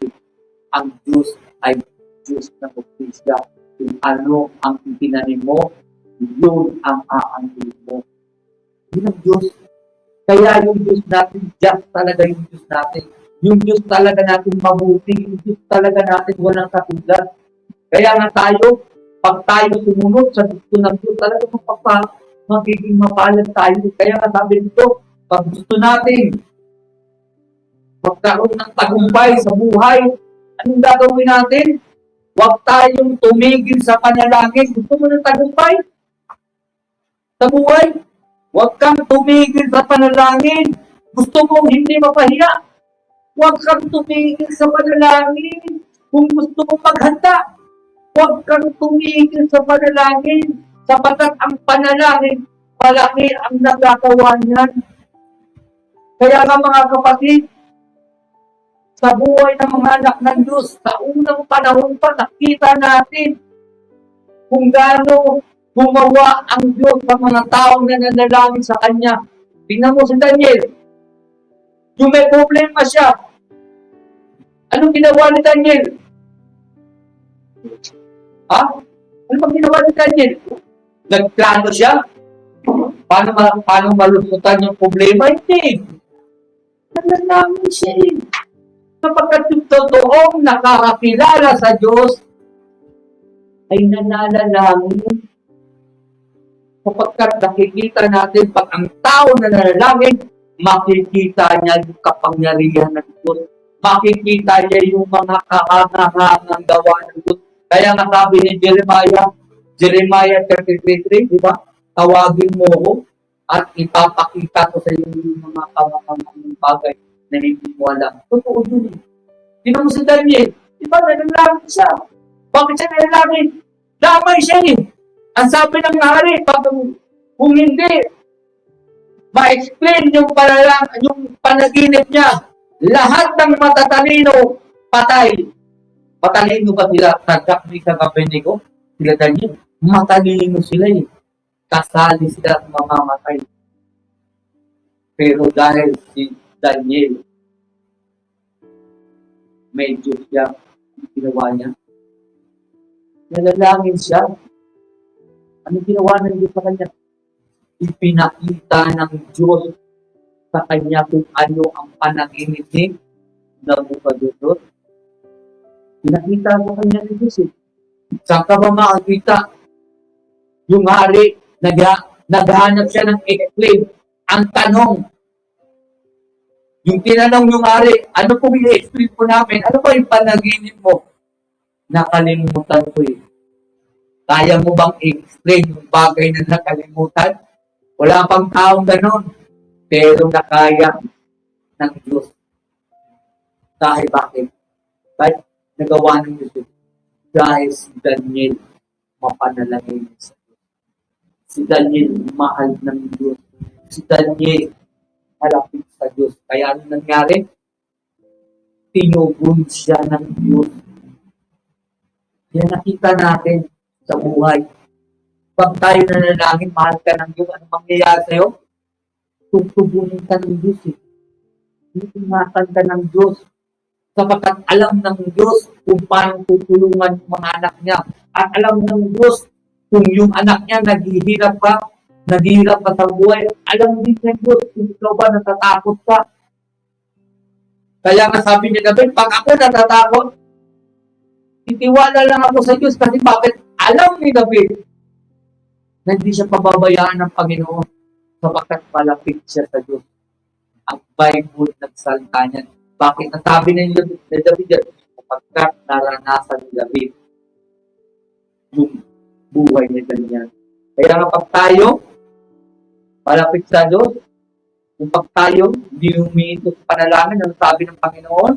ang Diyos ay Diyos na magpisa. Kung ano ang itinanim mo, yun ang aangkin mo. Yun ang Diyos. Kaya yung Diyos natin, just talaga yung Diyos natin. Yung Diyos talaga natin mabuti. Yung Diyos talaga natin walang katulad. Kaya nga tayo, pag tayo sumunod sa gusto ng Diyos, talaga magiging mapalad tayo. Kaya nga sabi nito, pag gusto natin magkaroon ng tagumpay sa buhay, anong gagawin natin? Huwag tayong tumigil sa panalangin. Gusto mo ng tagumpay sa buhay? Huwag kang tumigil sa panalangin. Gusto mo hindi mapahiya? Huwag kang tumigil sa panalangin. Kung gusto mo maghanda, huwag kang tumigil sa panalangin. Sapagkat ang panalangin, malaki ang nagagawa niyan. Kaya nga mga kapatid, sa buhay ng mga anak ng Diyos, sa unang panahon pa, nakita natin kung gaano gumawa ang Diyos sa mga taong na nanalangin sa Kanya. Tingnan mo si Daniel. Yung may problema siya. Anong ginawa ni Daniel? Ha? Ano bang ginawa ni Daniel? Nagplano siya? Paano malusutan yung problema? Hindi. Nanalangin siya eh. Kapagkat yung totoong nakakakilala sa Diyos ay nananalangin. Kapagkat nakikita natin pag ang tao nananalangin, makikita niya yung kapangyarihan ng Diyos. Makikita niya yung mga kahangahangang gawa ng Diyos. Kaya nga sabi ni Jeremiah 33:3, di ba? Tawagin mo ko at ipapakita ko sa iyo yung mga kahangahangang bagay na hindi mo alam. Totoo yun eh. Tingnan mo si Daniel, di ba nanalangin siya? Bakit siya nanalangin? Damay siya eh. Ang sabi ng hari, kung hindi ma-explain yung panaginip niya, lahat ng matatalino, patay. Matalino ba sila? Sadak ni Abednego? Sila Daniel? Matalino sila eh. Kasali sila at mamamatay. Pero dahil si Daniel, may Diyos siya, ginawa niya. Nalalangin siya. Ano ginawa ng Diyos sa kanya? Ipinakita ng Diyos sa kanya kung ano ang panaginip ni Nabucodonosor. Pinakita sa kanya ng Diyos eh. Saan ka ba makakita? Yung hari, naghahanap siya ng explain. Ang tanong, yung tinanong yung hari, ano po i-explain po namin? Ano ba yung panaginip mo? Nakalimutan ko eh. Kaya mo bang i-explain yung bagay na nakalimutan? Wala pang taong ganon. Pero nakaya ng Diyos. Dahil bakit? Dahil nagawa ng Diyos. Dahil si Daniel mapanalangin sa Diyos. Si Daniel mahal ng Diyos. Si Daniel malapit sa Diyos. Kaya ano nangyari? Tinugon siya ng Diyos. Kaya nakita natin sa buhay. Pag tayo nanalangin, mahal ka ng Diyos, ano mangyayari sa'yo? Tutugunin ka ng Diyos eh. Ingatan ka ng Diyos. Sapagkat alam ng Diyos kung paano tutulungan yung mga anak niya. At alam ng Diyos kung yung anak niya naghihirap pa sa buhay. Alam din ng Diyos kung ikaw ba natatakot ka. Kaya nga sabi ni David, pag ako natatakot, itiwala lang ako sa Diyos kasi bakit alam ni David na hindi siya pababayaan ng Panginoon sapagkat malapit siya sa Diyos. Ang Bible nagsalita niya. Bakit nasabi na ni David yan? Sapagkat naranasan ni David yung buhay niya ganyan. Kaya kapag tayo malapit sa Diyos, kapag tayo hindi huminto sa panalangin, ang sabi ng Panginoon,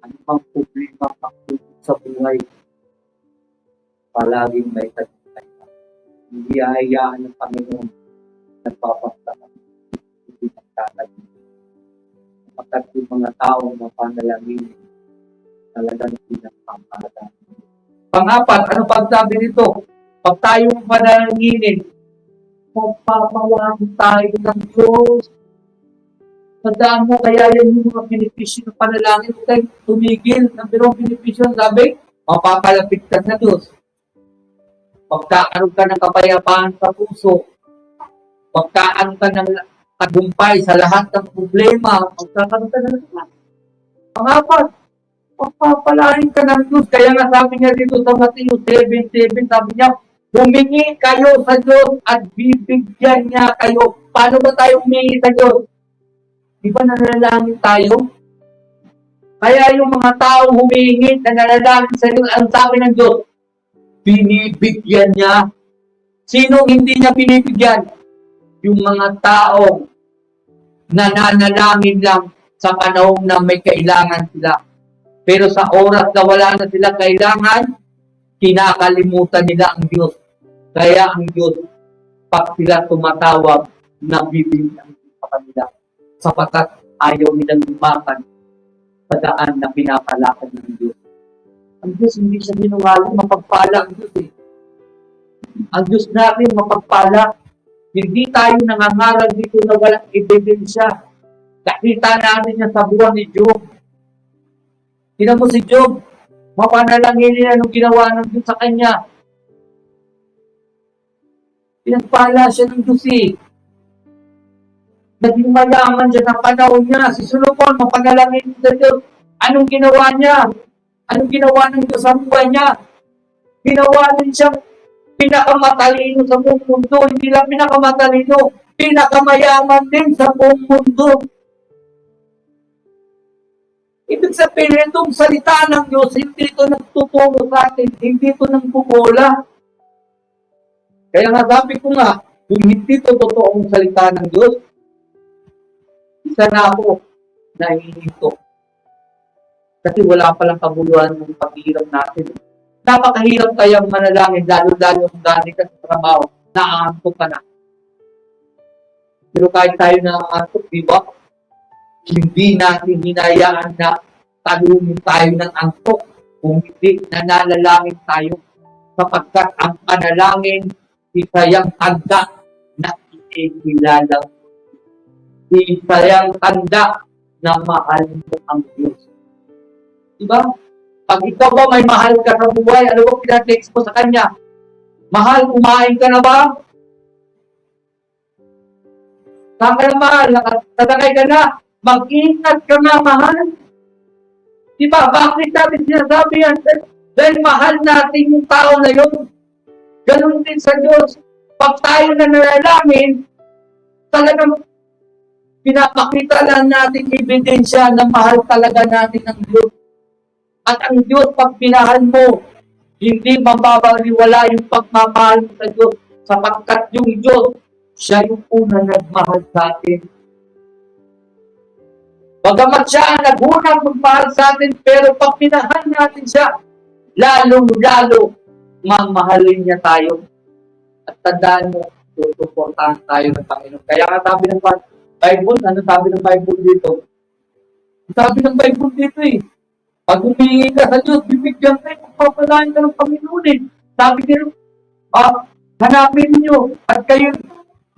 ano bang problema pagtutok sa buhay? Palaging may tagumpay ka. Hindi hayaan ng Panginoon nagpapagtakan. Hindi nagtatagumpay. Kapag yung mga taong mapanalangin, talagang pinagpapalagan. Pang-apat, ano pagsabi nito? Pag tayo panalanginin, magpapalangin tayo ng Diyos. Tandaan mo, kaya yan yung mga benepisyo ng panalangin. Huwag tayo tumigil ng birong benepisyo. Sabi, mapapalapit ka sa Diyos. Magkakaroon ka ng kapayapaan sa puso. Magkakaroon ka ng tagumpay sa lahat ng problema. Magkakaroon ka ng lahat. Pang-apat, magpapalangin ka ng Diyos. Kaya nga sabi niya dito sa Matthew 7:7, sabi niya, humingi kayo sa Diyos at bibigyan niya kayo. Paano ba tayo humingi sa Diyos? Di ba nanalangin tayo? Kaya yung mga tao humingi, nanalangin sa Diyos, ang sabi ng Diyos, binibigyan niya. Sino hindi niya binibigyan? Yung mga tao nananalangin lang sa panahon na may kailangan sila. Pero sa oras na wala na sila kailangan, kinakalimutan nila ang Diyos. Kaya ang Diyos, pag sila tumatawag, nabibigyan sa kanila. Sapagkat ayaw nilang lumakan sa daan na pinapalakan ng Diyos. Ang Diyos hindi siya sinungaling, mapagpala ang Diyos eh. Ang Diyos natin mapagpala. Hindi tayo nangangaral dito na walang ebidensya. Nakita natin yan sa buwan ni Job. Tingnan mo si Job, mapanalangin niya anong ginawa ng Diyos sa kanya. Pinagpala siya ng Diyos eh. Naging mayaman siya ng panahon niya. Si Solomon, mapanalangin sa Diyos. Anong ginawa niya? Anong ginawa ng Diyos sa buhay niya? Ginawa din siyang pinakamatalino sa buong mundo. Hindi lang pinakamatalino, pinakamayaman din sa buong mundo. Ibig sabihin, itong salita ng Diyos, hindi ito nagtuturo sa atin, hindi ito nang bubola. Kaya nga sabi ko nga, kung hindi ito totoong salita ng Diyos, isa na ako nahihinto. Kasi wala palang kabuluhan ng paghihirap natin. Napakahirap kayang manalangin, lalo-lalo kung dati ka sa trabaho, naaantok ka na. Pero kahit tayo naaantok, di ba? Hindi natin hinayaan na talunin tayo ng antok kung hindi nananalangin tayo. Sapagkat ang panalangin, isa yung tanda na ikinilala. Isa yung tanda na mahal mo ang Diyos. Diba? Pag ikaw ba may mahal ka sa buhay, ano ba pinatext mo sa kanya? Mahal, kumain ka na ba? Saan ka na mahal? Nakasakay ka na? Mag-ingat ka na, mahal. Diba? Bakit natin sinasabi yan? Dahil mahal natin yung tao na yun. Ganun din sa Diyos. Pag tayo na nalalangin, talagang pinapakita lang natin ebidensya na mahal talaga natin ang Diyos. At ang Diyos, pag pinahal mo, hindi mababaliwala yung pagmamahal mo sa Diyos. Sapagkat yung Diyos, siya yung unang nagmahal sa atin. Bagamat siya ang nagunang magmahal sa atin, pero pag pinahal natin siya, lalong-lalo, mamahalin niya tayo. At tandaan mo, susuportahan tayo ng Panginoon. Kaya nga sabi ng Bible, ano sabi ng Bible dito? Sabi ng Bible dito eh, pag humingi ka sa Diyos, bibigyan kayo, papalain ka ng Panginoon eh. Sabi nyo, hanapin nyo, at kayo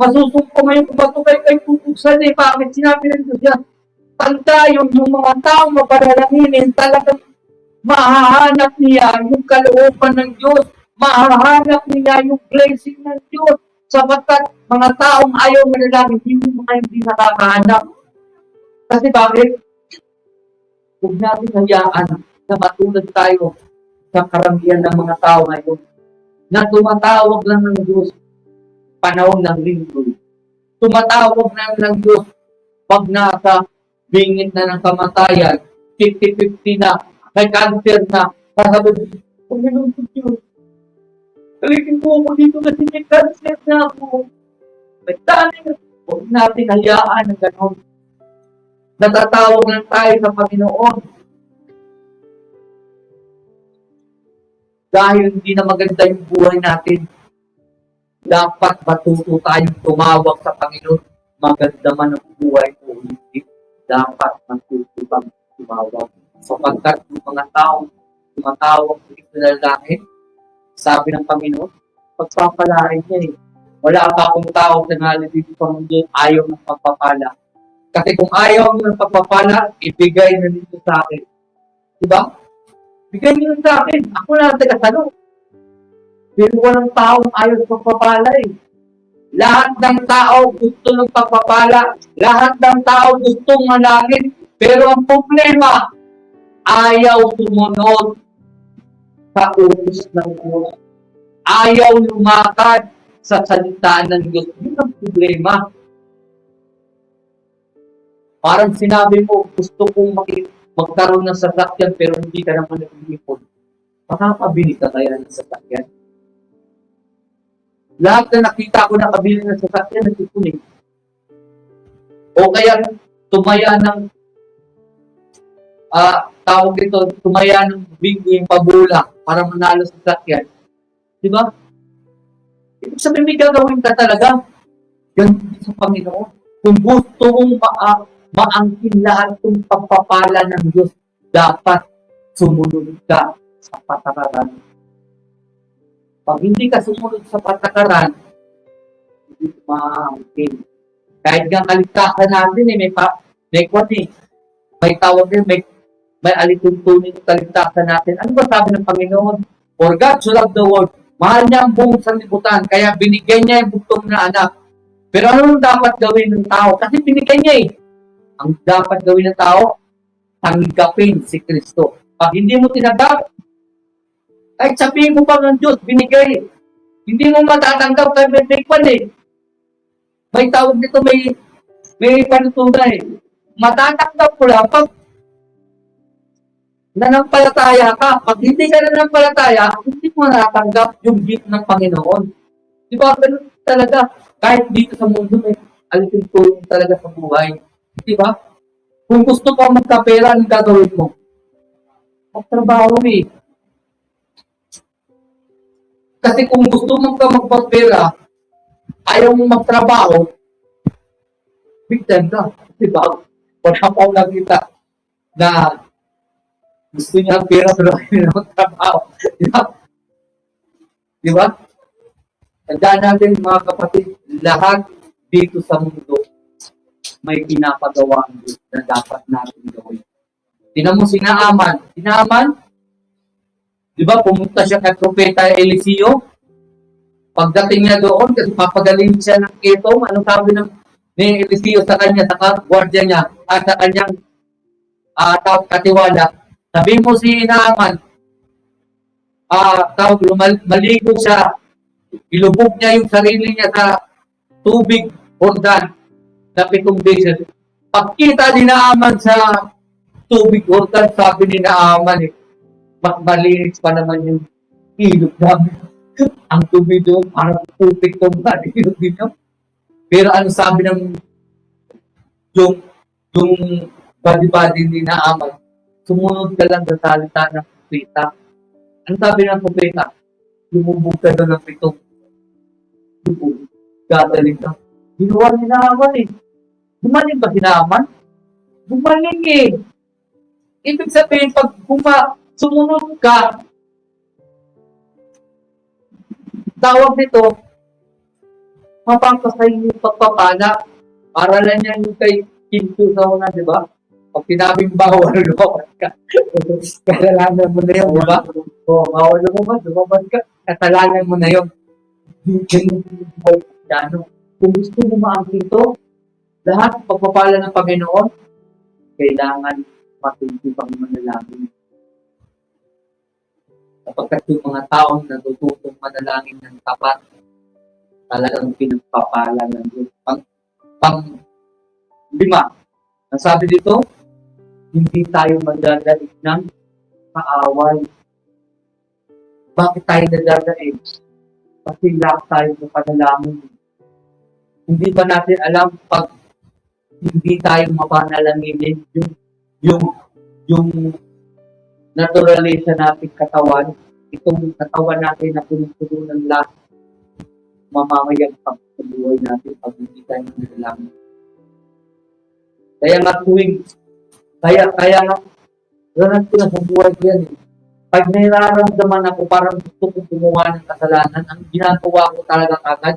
Masusumpo ngayon kung bato kay tutuksan eh. Bakit sinabi ng Diyos yan? Tanda yung mga tao mapanalanginin, talagang mahahanap niya yung kalooban ng Diyos. Mahahanap niya yung blessing ng Diyos. Sapagkat mga taong ayaw manalangin, hindi nakakahanap. Kasi bakit? Huwag natin hayaan na matulad tayo sa karamihan ng mga tao ngayon na tumatawag lang ng Diyos panahon ng linggo. Tumatawag lang ng Diyos pag nasa bingit na ng kamatayan, 50-50 na, may cancer na, sasabi, Panginoon ko Diyos, kaligin po ako dito kasi may cancer na ako. May tanin. Huwag natin hayaan ng gano'n. Natatawag lang tayo sa Panginoon. Dahil hindi na maganda yung buhay natin. Dapat matuto tayong tumawag sa Panginoon. Maganda man ang buhay o hindi. Dapat matuto tayong tumawag. Sapagkat yung mga tao tumatawag sa langit, sabi ng Panginoon, pagpapalain niya eh. Wala pa akong tao sa ngalan dito sa mundo, ayaw ng pagpapala. Kasi kung ayaw mo ng pagpapala, ibigay na nito sa akin. Diba? Bigay nyo sa akin. Ako na ang taga-salo. Pero walang taong ayaw ng pagpapala eh. Lahat ng tao gusto ng pagpapala. Lahat ng tao gustong manalangin. Pero ang problema, ayaw sumunod sa utos ng Diyos. Ayaw lumakad sa salita ng Diyos. Yun ang problema. Parang sinabi mo, gusto kong magkaroon ng sasakyan pero hindi ka naman nag-ipon. Makakabili ka kaya ng sasakyan? Lahat na nakita ko nakabili ng sasakyan, nag-ipon eh. O kaya tumaya ng tawag ito, tumaya ng bingo yung pabula para manalo sa sasakyan. Di ba? Ibig sabihin, may gagawin ka talaga. Ganun sa Panginoon. Kung gusto mong maangkin lahat ng pagpapala ng Diyos, dapat sumunod ka sa patakaran. Pag hindi ka sumunod sa patakaran, hindi maangkin. Kahit nga kaligtasan natin, may tawag din, may alituntunin ng kaligtasan natin. Ano ba sabi ng Panginoon? For God so loved the world. Mahal niya ang buong sanlibutan, kaya binigyan niya yung bugtong na anak. Pero ano dapat gawin ng tao? Kasi binigyan niya eh. Ang dapat gawin ng tao, tanggapin si Kristo. Pag hindi mo tinanggap, ay sabihin mo pa ng Diyos, binigay. Hindi mo matatanggap kay may pan eh. May tawag dito, may panutunay. Matatanggap ko lang pag nanampalataya ka. Pag hindi ka nanampalataya, hindi mo natatanggap yung gift ng Panginoon. Di ba? Ganun talaga. Kahit dito sa mundo, may alituntunin talaga sa buhay. Di ba? Kung gusto ka magkapera, anong gagawin mo? Magtrabaho eh. Kasi kung gusto mo ka magpapera, ayaw mo magtrabaho, big time ka. Di ba? Wala pa akong nakita na gusto niya ang pera pero ayaw na magtrabaho. Di ba? Di ba? Tandaan natin mga kapatid, lahat dito sa mundo may pinapagawa ang Diyos na dapat natin gawin. Tingnan mo si Naaman. Si Naaman, di ba, pumunta siya kay Propeta Eliseo. Pagdating niya doon, kasi papagaling siya ng ketong, anong sabi ni Eliseo sa kanya, sa gwardiya niya, at sa kanyang katiwala. Sabi mo si Naaman, maligo siya, ilubog niya yung sarili niya sa tubig, Jordan, na 7 beses. Pagkita ni Naaman sa tubig, Jordan, sabi ni Naaman mas malinis pa naman yung ilog namin. Ang tubig doon, parang putik kong ilog dito. Pero ano sabi ng yung badi-badi ni Naaman, sumunod ka lang sa salita ng propeta. Ano sabi ng propeta? Lumubog ka doon ng 7 lubog. Gagaling ka. Ginawa ni Naaman eh. Gumaling ba si Naaman? Gumaling eh. Ibig sabihin, pag sumunod ka, tawag nito, mapapasay yung pagpapala. Para lang yan yung kay Kintu sa una, di ba? Pag sinabing bawal, lumabas ka. Kasalanan mo na yun, di ba? O, bawal lumabas ka. Kasalanan mo na yun. Ganun yung buhay Kristiyano. Kung gusto mo maangkin to, lahat pagpapala ng Panginoon, kailangan matindi pang manalangin. Kapag yung mga taong natututong manalangin ng tapat, talagang pinagpapala ng Diyos. Pang-lima, ang sabi dito, hindi tayo magdadaig ng kaaway. Bakit tayo nadadaig? Kasi lahat tayo ng panalangin. Hindi ba natin alam pag hindi tayo mapanalanginin yung naturalisya natin katawan, itong katawan natin na puno ng lahat, mamamayag pang sa buhay natin pag hindi tayo nanalangin. Kaya nga kaya nga, ganun ko na sa buhay ko yan eh. Pag nararamdaman ako, parang gusto kong gumawa ng kasalanan, ang ginagawa ko talaga agad,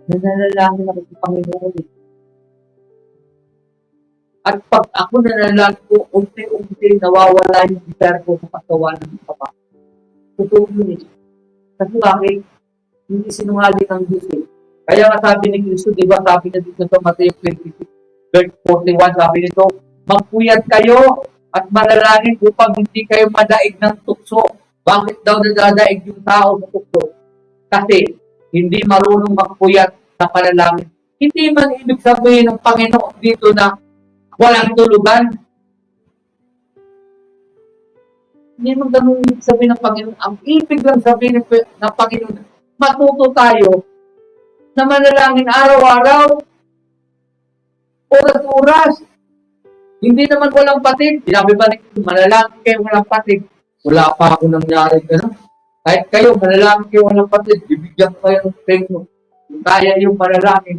nananalangin ako sa Panginoon eh. At pag ako nanalangin ko, unti-unti nawawala yung desire ko sa katawan ng Papa. Totoo yun eh. Kasi bakit? Hindi sinungaling ang Diyos eh. Kaya nga sabi ni Cristo, di ba, sabi na dito sa Mateo 26, verse 41, sabi nito, magpuyat kayo at manalangin upang hindi kayo madaig ng tukso. Bakit daw nadadaig yung tao sa tukso? Kasi hindi marunong magpuyat sa panalangin. Hindi man ibig sabihin ng Panginoon dito na walang tulugan. Hindi man ganun ibig sabihin ng Panginoon. Ang ibig lang sabihin ng Panginoon, matuto tayo na manalangin araw-araw, oras-oras. Hindi naman walang patid. Sinabi ba nito, manalangin kayo walang patid. Wala pa ako nangyari gano'n. Kahit kayo, manalangin kayo walang patid, bibigyan ko kayo ng premyo. Kung kaya yung manalangin,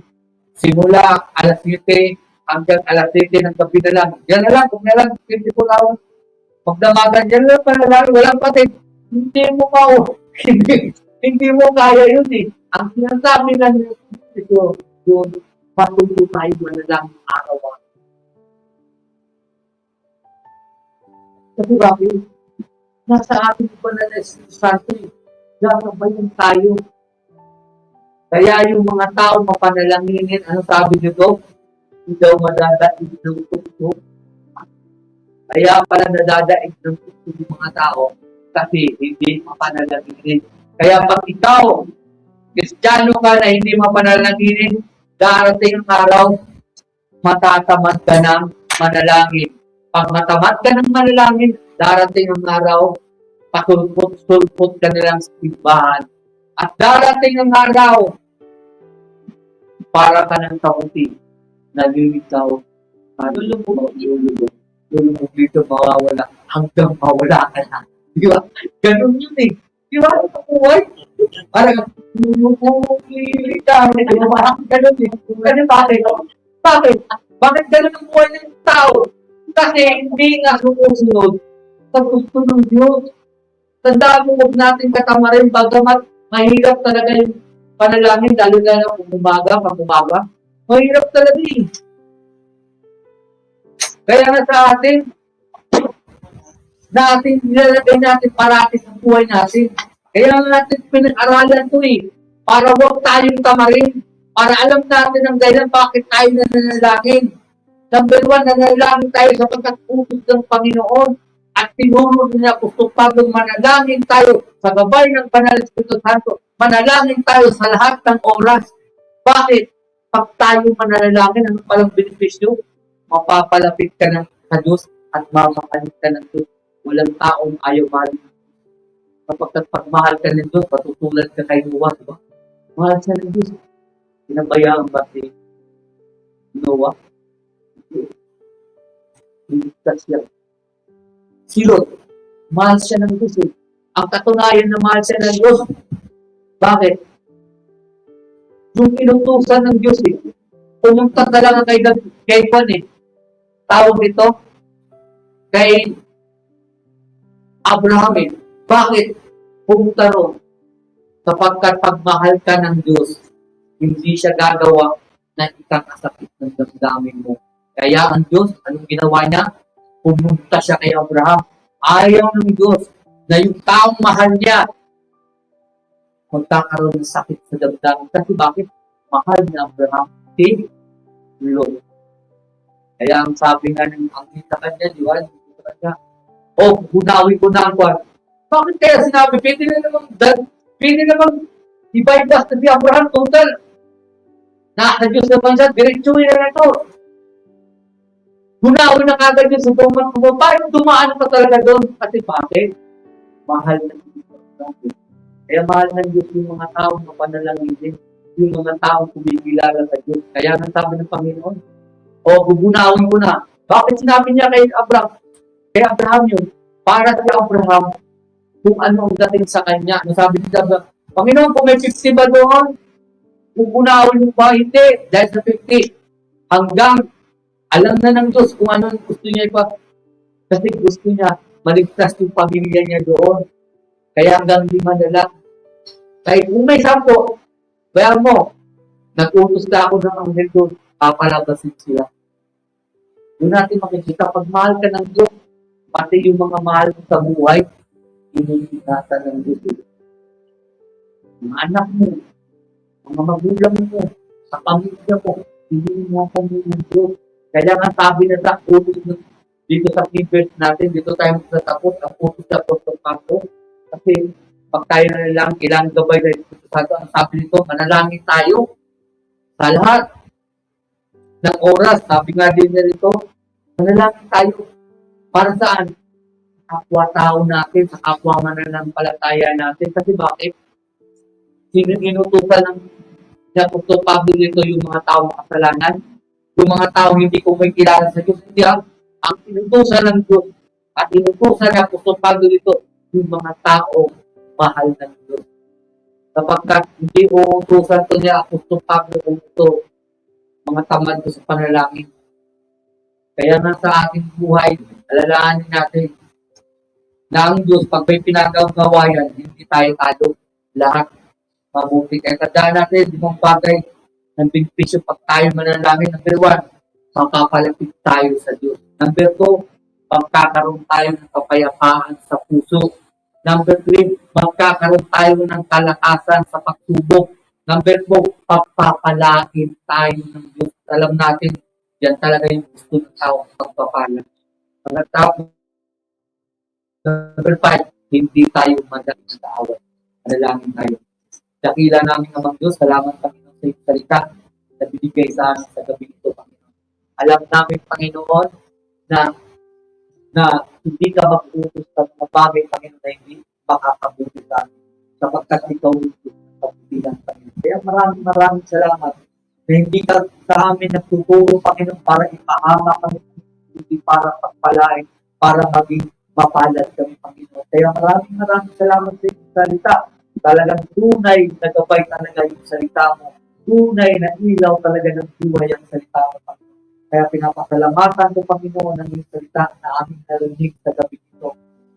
simula alas 7 hanggang alas 7 ng gabi na lang. Yan na lang, kung na lang, 24 hours. Pagdamagan, yan lang manalangin, walang patid. Hindi mo hindi mo kaya yun eh. Ang sinasabi na ito, yun, patuloy tayo manalangin araw-araw. Kasi bakit? Nasa ating pa na Santo eh. Gagabayan tayo. Kaya yung mga tao mapanalanginin, ano sabi nito? Hindi daw madadaig ng tukso. Kaya pala nadadaig ng tukso yung mga tao kasi hindi mapanalanginin. Kaya pag ikaw, Kristiyano ka na hindi mapanalanginin, darating ang araw, matatamad ka ng manalangin. Pag matamad ka ng manalangin, darating ang araw, pasulpot-sulpot ka nilang simbahan. At darating ang araw, para ka ng kaunti, nalilitaw, lulubog dito, mawawala, hanggang mawala ka na. Di ba? Ganun yun eh. Di ba? Ang buhay. Parang, lulubog ka. Ganun eh. Ganun bakit? Bakit ganun ang buhay ng tao? Kasi hindi nga sumusunod sa gusto ng Diyos. Tandaan mo, huwag natin katamarin, bagamat mahirap talaga yung panalangin, lalo na kung pag umaga. Mahirap talaga eh. Kaya nga sa atin, nilalagay natin parati sa buhay natin. Kaya nga natin pinag-aralan to eh. Para huwag tayong tamarin. Para alam natin ang dahilan bakit tayo nananalangin. Number 1, nanalangin tayo sapagkat utos ng Panginoon at tinuro niya Apostol Pablo, manalangin tayo sa gabay ng Banal na Espiritu Santo. Manalangin tayo sa lahat ng oras. Bakit? Pag tayo manalangin, ano palang benepisyo? Mapapalapit ka sa Diyos at mamahalin ka ng Diyos. Walang taong ayaw mahal. Kapag pagmahal ka ng Diyos, patutulad ka kay Noah, diba? Mahal siya ng Diyos. Pinabayaan ba si Noah? Hindi siya. Si Lot, mahal siya ng Diyos eh. Ang katunayan na mahal siya ng Diyos. Bakit? Yung inutusan ng Diyos eh. Pumunta talaga kay Juan eh. Tawag dito, kay Abraham eh. Bakit? Pumunta ron. Sapagkat pagmahal ka ng Diyos, hindi siya gagawa na ikakasakit ng damdamin mo. Kaya ang Diyos, anong ginawa niya? Pumunta siya kay Abraham. Ayaw ng Diyos na yung taong mahal niya magkakaroon ng sakit sa damdamin. Kasi bakit? Mahal ni Abraham si Lord. Kaya ang sabi nga ng angel sa kanya, di ba? Sa kanya, bunawi ko na ang kwan. Bakit kaya sinabi, pwede naman i-bypass na si Abraham total. Nasa Diyos naman siya, diretsuhin na ito. Bunawi na kagad yung sa tuman mo. Paano dumaan pa talaga doon? Kasi bakit? Mahal na Diyos. Kaya mahal ng Diyos yung mga taong mapanalangin, yung mga taong kumikilala sa Diyos. Kaya nang sabi ng Panginoon, bubunawin ko na. Bakit sinabi niya kay Abraham? Kay Abraham yun. Para kay Abraham, kung ano ang dating sa kanya. Nasabi ni Abraham, Panginoon, kung may 50 ba doon, bubunawin mo ba? Hindi. Dahil sa 50, hanggang alam na ng Diyos kung ano gusto niya ipa. Kasi gusto niya maligtas yung pamilya niya doon. Kaya hanggang 5 na lang. Kahit kung may 10, bayan mo, nag-utos na ako ng anghel doon, papalabasin sila. Doon natin makikita, pag mahal ka ng Diyos, pati yung mga mahal mo sa buhay, iningatan ng Diyos. Mga anak mo, mga magulang mo, sa pamilya mo, iningatan mo ng Diyos. Kaya nga sabi na sa utos dito sa verse natin, dito tayo magtatapos, ang utos sa Apostol Pablo. Kasi pag tayo na lang, ilang gabay na ito sa ato, ang sabi nito, manalangin tayo sa lahat ng oras. Sabi nga din na rito, manalangin tayo. Para saan? Kapwa-tao natin, sa kapwa mananampalataya natin. Kasi bakit? Inutusan ng Apostol Pablo dito yung mga taong kasalanan, yung mga taong hindi kumikilala sa Diyos. Hindi ang inutusan ng Diyos at inutusan ng Apostol Pablo dito yung mga tao mahal ng Diyos. Sapagkat hindi uutusan ito niya Apostol Pablo kung ito mga tamad ko sa panalangin. Kaya nga sa ating buhay, alalahanin natin na ang Diyos, pag may pinagawa yan, hindi tayo talo. Lahat mabuti. Kaya tandaan natin, limang bagay ng benepisyo pag tayo manalangin. Number 1, magpapalapit tayo sa Diyos. Number 2, magkakaroon tayo ng kapayapaan sa puso. Number 3, magkakaroon tayo ng kalakasan sa pagsubok. Number 4, pagpapalain tayo ng Diyos. Alam natin, yan talaga yung gusto ng tao ng pagpapala. Pagkatapos, number 5, hindi tayo madaling sa awat. Manalangin tayo. Dakila namin ng Diyos, salamat Panginoon sa iyong salita na binigay sa amin sa gabi ito, Panginoon. Alam namin, Panginoon, na hindi ka mag-utos sa mga bagay, Panginoon, na hindi makakabuti sa amin. Sapagkat ikaw yung kaputilan, Panginoon. Kaya maraming salamat na hindi ka sa amin nagtuturo, Panginoon, para ipahama kami, hindi para pagpalain, para maging mapalad kami, Panginoon. Kaya maraming salamat sa iyong salita. Talagang tunay na gabay talaga yung salita mo. Tunay na ilaw talaga ng buhay ang salita mo, Panginoon. Kaya pinapasalamatan ko, Panginoon, ng iyong salita na aming narinig sa gabi ito.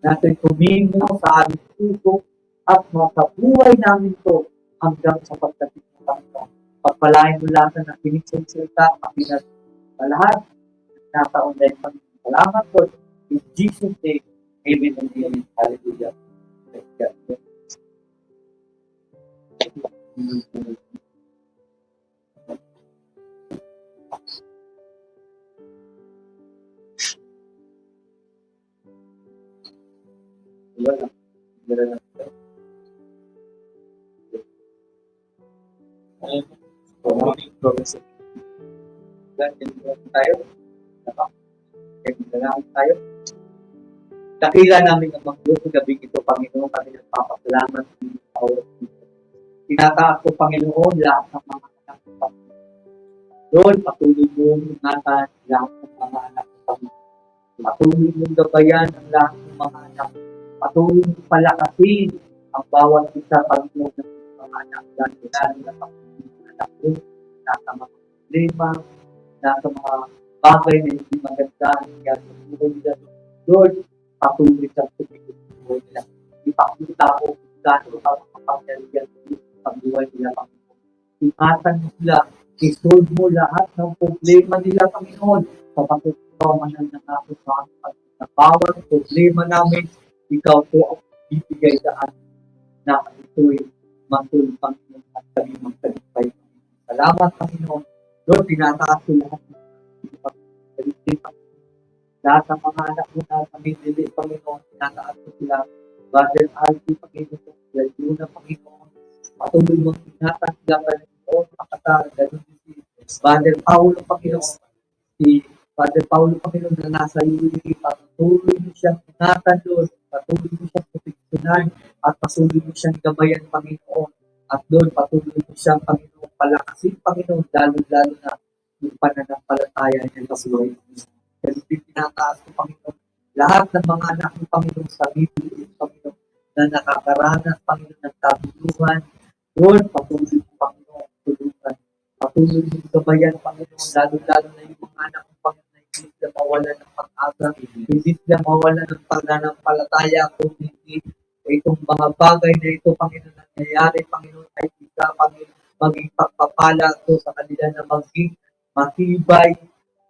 Natin tumingo sa aming puso at makabuhay namin ito hanggang sa pagdating ng Panginoon. Pagpalain mo lahat ng nakinig sa salita, pakinag sa lahat. Nasa online, Panginoon. Salamat po. In Jesus' name, amen and amen. Hallelujah. Thank you. Tayo. Dakila namin ang mga sa gabi ito, Panginoon, kami nagpapasalamat sa inyong tawag dito. Tinataas ko, Panginoon, lahat ng mga anak ng Panginoon. Lord, patuloy mo ingatan lahat ng mga anak ng Panginoon. Patuloy mong gabayan ang lahat ng mga anak. Patuloy mong palakasin ang bawat isa, Panginoon, ng mga anak. Lalo na Panginoon, mga anak mo, nasa mga problema, nasa mga bagay na hindi maganda, kaya sa buhay nila. Lord, patuloy sa tumigil sa buhay nila. Ipakita ko kung gano'n ang makapangyarihan sa pagbuhay nila, Panginoon. ingatan mo sila, isolve mo lahat ng problema nila, Panginoon, sapagkat ikaw man ang nangako sa amin at sa bawat problema namin, ikaw po ang bibigay daan na ito'y matuloy, Panginoon, at kami magtagumpay. Salamat, Panginoon. Lord, tinataas ko lahat ng lahat ng mga anak mo na pamilili, Panginoon, tinataas ko sila. Brother Alfie, Panginoon, sila Luna, Panginoon, patuloy mong ingatan sila, Panginoon, makatara, ganun din si Brother Paulo, Panginoon, si Brother Paulo, Panginoon, na nasa UAE, patuloy mo siyang ingatan, Lord, patuloy mo siyang proteksyonan, at patuloy mo siyang gabayan, Panginoon, at Lord, patuloy mo siyang, Panginoon, palakasin, Panginoon, lalo-lalo na yung pananampalataya niya sa buhay. Kasi tinataas ko, Panginoon, lahat ng mga anak ng Panginoon sa Middle East, Panginoon, na nakakaranas, Panginoon, ng kabuluhan. Lord, patuloy mo, Panginoon, tulungan. Patuloy mo gabayan, Panginoon, lalo-lalo na yung mga anak ng Panginoon na hindi sila mawala ng pag-asa, hindi sila mawala ng pananampalataya, kung hindi itong mga bagay na ito, Panginoon, nangyayari, Panginoon, ay isa, Panginoon, maging pagpapala ito sa kanila na maging matibay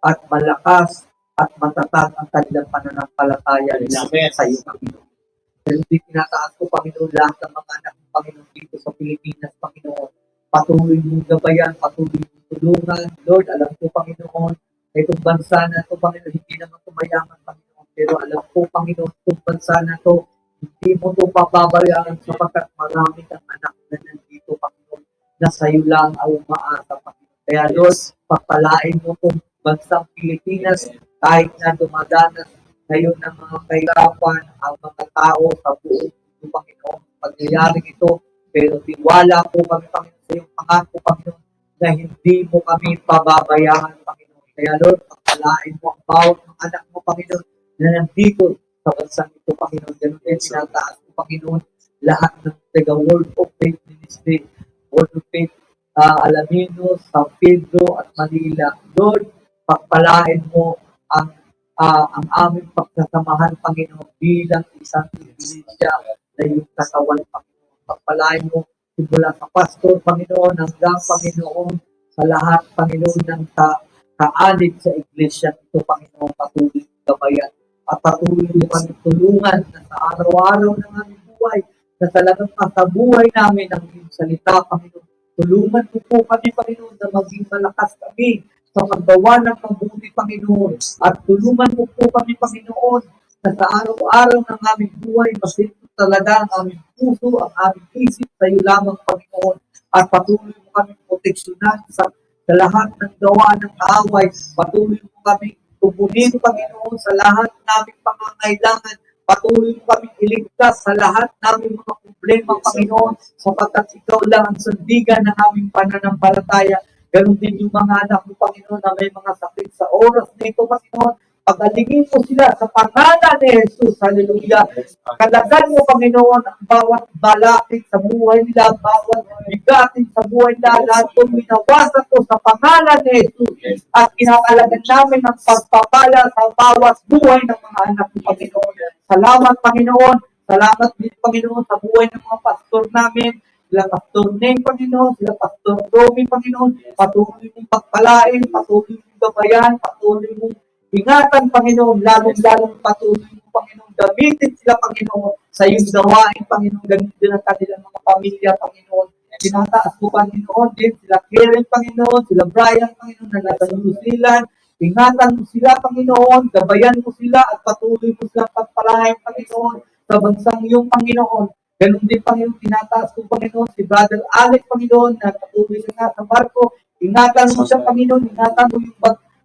at malakas at matatag ang kanilang pananampalataya sa iyo, Panginoon. Pero hindi tinataas ko, Panginoon, lahat ng mga anak ng Panginoon dito sa Pilipinas, Panginoon. Patuloy mong gabayan, patuloy mong tulungan. Lord, alam ko, Panginoon, itong bansa na ito, Panginoon, hindi naman tumayaman, Panginoon. Pero alam ko, Panginoon, itong bansa na ito, hindi mo ito pababayaan sapagkat marami kang anak na nandito, Panginoon, na sa iyo lang ang umaasa, Panginoon. Kaya, Lord, pagpalain mo itong bansang Pilipinas, kahit na dumadanas ngayon ng mga kahirapan ang mga tao sa buong mundo, Panginoon, pagyayaring ito, pero tiwala po kami, Panginoon, sa iyong pangako, Panginoon, na hindi mo kami pababayaan, Panginoon. Kaya, Lord, pagpalain mo ang bawat mga anak mo, Panginoon, na nandito sa bansang ito, Panginoon. Ganun din, sinataas mo, Panginoon, lahat ng taga World of Faith Ministry, World of Faith, Alaminos, San Pedro at Manila. Lord, pagpalain mo ang aming pagsasamahan, Panginoon, bilang isang iglesia na iyong katawan, Panginoon. Pagpalain mo simula sa pastor, Panginoon, hanggang, Panginoon, sa lahat, Panginoon, ng kaanib sa iglesia ito, Panginoon, patuloy ng gabayan at patuloy mo kami tulungan na sa araw-araw ng aming buhay, na talagang sa buhay namin ang iyong salita, Panginoon. Tulungan mo po kami, Panginoon, na maging malakas kami sa paggawa ng mabuti, Panginoon. At tulungan mo po kami, Panginoon, na sa araw-araw ng aming buhay, masinto talaga ang aming puso, ang aming isip sa iyo lamang, Panginoon. At patuloy mo kami proteksyonan sa lahat ng gawa ng kaaway. Patuloy mo kami tubunin, Panginoon, sa lahat naming pangangailangan. Patuloy mo kami iligtas sa lahat naming mga problema, Panginoon, sapagkat ikaw lang ang sandigan ng aming pananampalataya. Ganon din yung mga anak mo, Panginoon, na may mga sakit sa oras na ito, Panginoon. Pagalingin mo sila sa pangalan ni Jesus. Hallelujah. Kalagan mo, Panginoon, ang bawat balakid sa buhay nila, bawat bigatin sa buhay nila, lahat kong minawasan ko sa pangalan ni Jesus. At kinakalagan namin ang pagpapala sa bawat buhay ng mga anak mo, Panginoon. Salamat, Panginoon. Salamat din, Panginoon, sa buhay ng mga pastor namin. Sila Pastor Neng, Panginoon, sila Pastor Romy, Panginoon, patuloy mong pagpalain, patuloy mong gabayan, patuloy mong ingatan, Panginoon, lalong-lalong patuloy mong, Panginoon, gamitin sila, Panginoon, sa iyong gawain, Panginoon, ganito din ang kanilang mga pamilya, Panginoon. Tinataas mo, Panginoon, din sila Karen, Panginoon, sila Brian, Panginoon, na nasa New Zealand. Ingatan mo sila, Panginoon, gabayan mo sila, at patuloy mo silang pagpalain, Panginoon, sa bansang iyong, Panginoon. Ganun din, Panginoon, tinataas ko, Panginoon, si Brother Alex, Panginoon, na patuloy siya sa barko. Ingatan mo siya, Panginoon, ingatan mo yung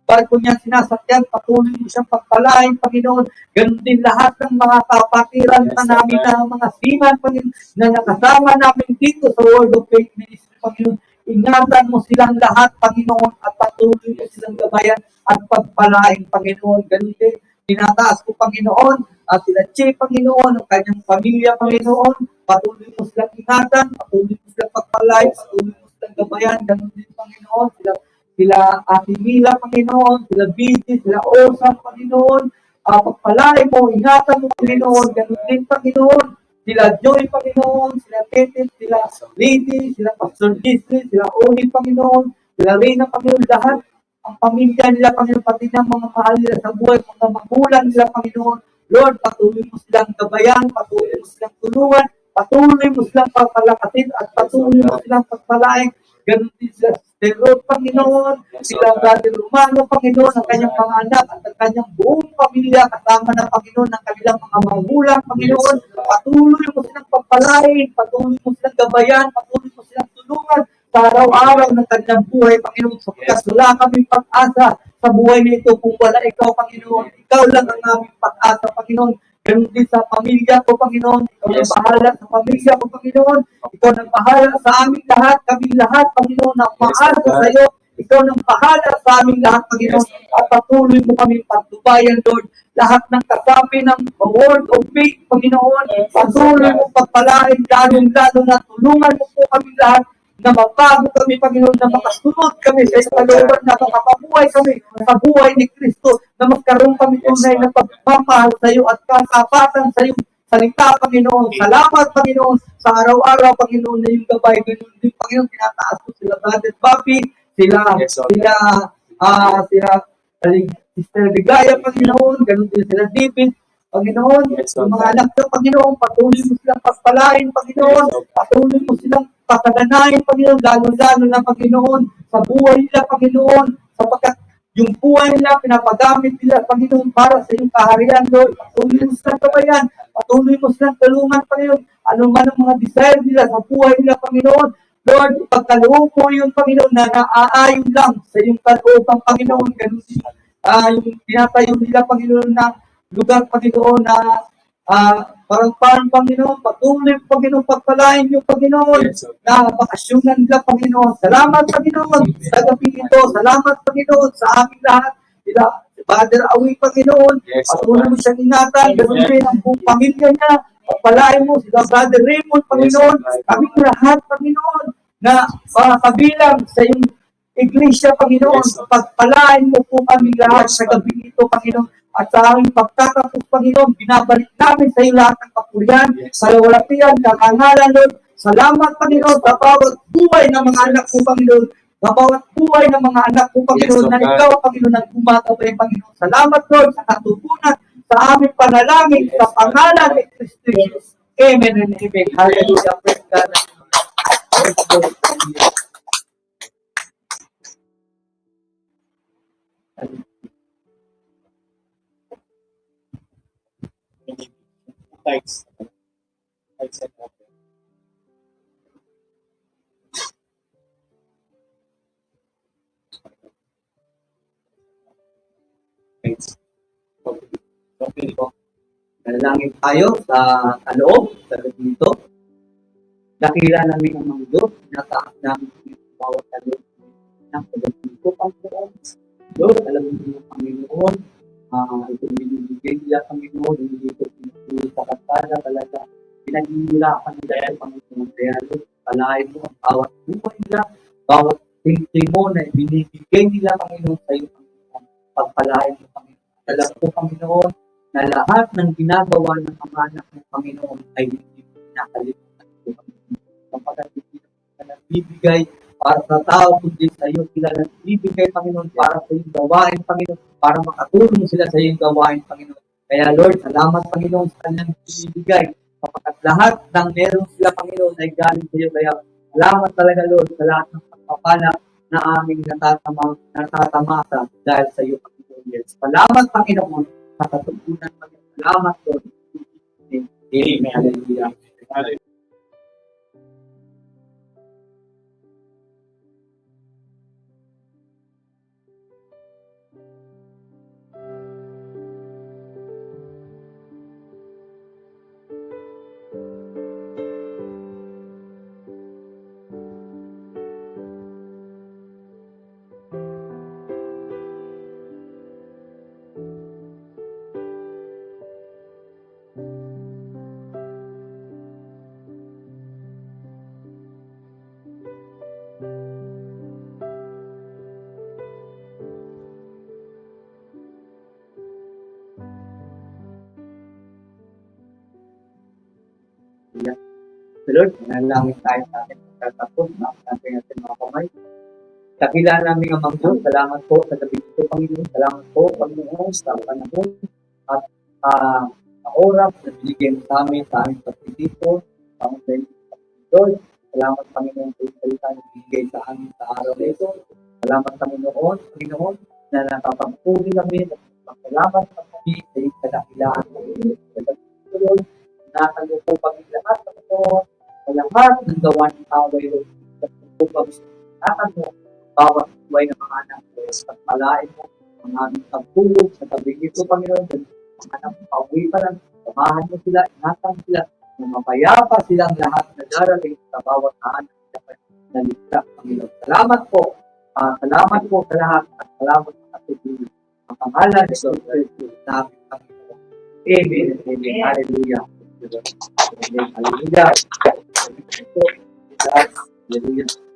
barko niya sinasakyan, patuloy mo siyang pagpalain, Panginoon. Ganun din lahat ng mga kapatiran na namin na mga siman, Panginoon, na nakasama namin dito sa World of Faith Ministry, Panginoon. Ingatan mo silang lahat, Panginoon, at patuloy mo silang gabayan at pagpalain, Panginoon. Ganun din, tinataas ko, Panginoon, at sila Che, Panginoon, ang kanyang pamilya, Panginoon, patuloy mo silang ingatan, patuloy mo silang pagpalay, patuloy mo silang gabayan, ganun din, Panginoon, sila Ate Mila, Panginoon, sila BJ, sila Osa, Panginoon, pagpalay mo, ingatan mo, Panginoon, ganun din, Panginoon, sila Joy, Panginoon, sila Tete, sila Lady, sila Pastor Disney, sila Oli, Panginoon, sila Reyna, Panginoon, lahat ang pamilya nila, Panginoon, pati ng mga mahal nila sa buhay, mga magulang nila, Panginoon. Lord, patuloy mo silang gabayan, patuloy mo silang tulungan, patuloy mo silang pagpalakasin, at patuloy mo silang pagpalain. Ganun din sila Sister Ruth, Panginoon, sila Brother Romano, Panginoon, ang kanyang mga anak, at ang kanyang buong pamilya, kasama ng Panginoon, ng kanilang mga magulang, Panginoon. Patuloy mo silang pagpalain, patuloy mo silang gabayan, patuloy mo silang tulungan sa araw-araw ng kanilang buhay, Panginoon, sapagkat wala kaming pag-asa sa buhay nito kung wala ikaw, Panginoon. Ikaw lang ang aming pag-asa, Panginoon. Ganun din sa pamilya ko, Panginoon. Ikaw ang bahala sa pamilya ko, Panginoon. Ikaw ang bahala sa aming lahat, kaming lahat, Panginoon, na umaasa sa iyo. Ikaw ang bahala sa aming lahat, Panginoon. At patuloy mo kami pagtubayan, Lord. Lahat ng kasapi ng word of faith, Panginoon. Patuloy mo pagpalain, lalong-lalo na tulungan mo po kami lahat na mabago kami, Panginoon, na makasunod kami sa iyong kalooban, na makapabuhay kami sa buhay ni Kristo, na magkaroon kami tunay na pagmamahal sa iyo at katapatan sa iyong salita, Panginoon. Salamat, Panginoon, sa araw-araw, Panginoon, na yung gabay. Ganun din, Panginoon, tinataas ko sila, Brother Bobby, sila Sister Ligaya, Panginoon, ganun din sila David, Panginoon, yung mga anak ko, Panginoon, patuloy mo silang pagpalain, Panginoon, patuloy mo silang pasaganahin, Panginoon, lalo-lalo na, Panginoon, sa buhay nila, Panginoon, sapagkat yung buhay nila, pinapagamit nila, Panginoon, para sa iyong kaharian, Lord. Patuloy mo silang gabayan, patuloy mo silang tulungan, Panginoon, ano man ang mga desire nila sa buhay nila, Pagkanoon, Lord, pagkaloob mo yung Panginoon na naaayon lang sa iyong kalooban, Panginoon, ganun yung tinatayo nila, Panginoon, na lugar, Panginoon, na parang Panginoon, patuloy, Panginoon, pagpalain yung Panginoon, na bakasyonan nila, Panginoon. Salamat, Panginoon, sa gabi ito. Salamat, Panginoon, sa aming lahat. Sila, Father Awi, Panginoon, patuloy mo siyang ingatan, ganoon din ang buong pamilya niya, pagpalain mo, sila, Brother Raymond, Panginoon, kaming lahat, Panginoon, na kabilang sa iyong Iglesia, Panginoon, pagpalain mo po kami lahat sa gabi ito, Panginoon. At sa aming pagtatapos, Panginoon, binabalik namin sa iyo lahat ng kapurihan, kalawalatian, kakangalan, Lord. Salamat, Panginoon, sa bawat buhay ng mga anak ko, Panginoon. Sa bawat buhay ng mga anak ko, Panginoon, na ikaw, Panginoon, ang gumagabay, Panginoon. Salamat, Lord, sa katutunan, sa aming panalangin, sa pangalan ni Kristo Jesus. Amen and amen. Hallelujah. Praise God. Thanks. Thanks. Thanks. Okay po. Manalangin tayo sa kaloob, sa gabi ito. Dakila namin ang mga Diyos, nataas namin ang bawat kaloob ng pagdating ko, Panginoon. Lord, alam mo yung Panginoon, itong binibigay nila, Panginoon, hindi ko pinagpili sa kasada, talaga, pinaghihirapan nila yung Panginoon. Kaya, Lord, palahin mo ang bawat buhay nila, bawat tingting mo na binibigay nila, Panginoon, sa iyo, Panginoon. Pagpalahin mo, Panginoon. Alam ko, Panginoon, na lahat ng ginagawa ng mga anak ng Panginoon ay hindi pinakalimutan ko, Panginoon. Kapagkat hindi na nagbibigay para sa tao, kundi sa iyo sila nagbibigay, Panginoon, para sa iyong gawain, Panginoon, para makatulong sila sa iyong gawain, Panginoon. Kaya, Lord, salamat, Panginoon, sa kanyang binibigay. Kapagkat lahat ng meron sila, Panginoon, ay galing sa iyo. Kaya, salamat talaga, Lord, sa lahat ng pagpapala na aming natatamasa dahil sa iyo, Panginoon. Yes. Salamat, Panginoon, sa katutunan, Panginoon. Salamat, Lord. Amen. Hallelujah. Hallelujah. Lord, nanalangin tayo sa ating pagkatapos, natin natin mga kamay. Dakilan namin ang mga Diyos, salamat po sa gabi ito, Panginoon. Salamat po, Panginoon, sa panahon at sa oras na binigyan mo sa aming pagtitipon, sa aming Lord. Salamat, Panginoon, sa salita na binigay sa amin sa araw na ito. Salamat, Panginoon, na nakapagpuli kami, salamat sa kami sa iyong kadakilaan. Lord, nakalyo po kami lahat, Panginoon, sa lahat ng gawa ng away, Lord. Sa kami nakalyo, bawat buhay ng mga anak ko, sa palain mo, ang aming pagtulog, sa tabing ito, Panginoon, ang anak mo, pauwi pa lang, samahan mo sila, ingatan sila, na mapayapa silang lahat na darating sa bawat anak na ligtas, Panginoon. Salamat po sa lahat, at salamat sa katutunan. Ang pangalan ni Lord Jesus, namin, Panginoon. Amen. Amen. Hallelujah. Amen. Hallelujah. Hallelujah.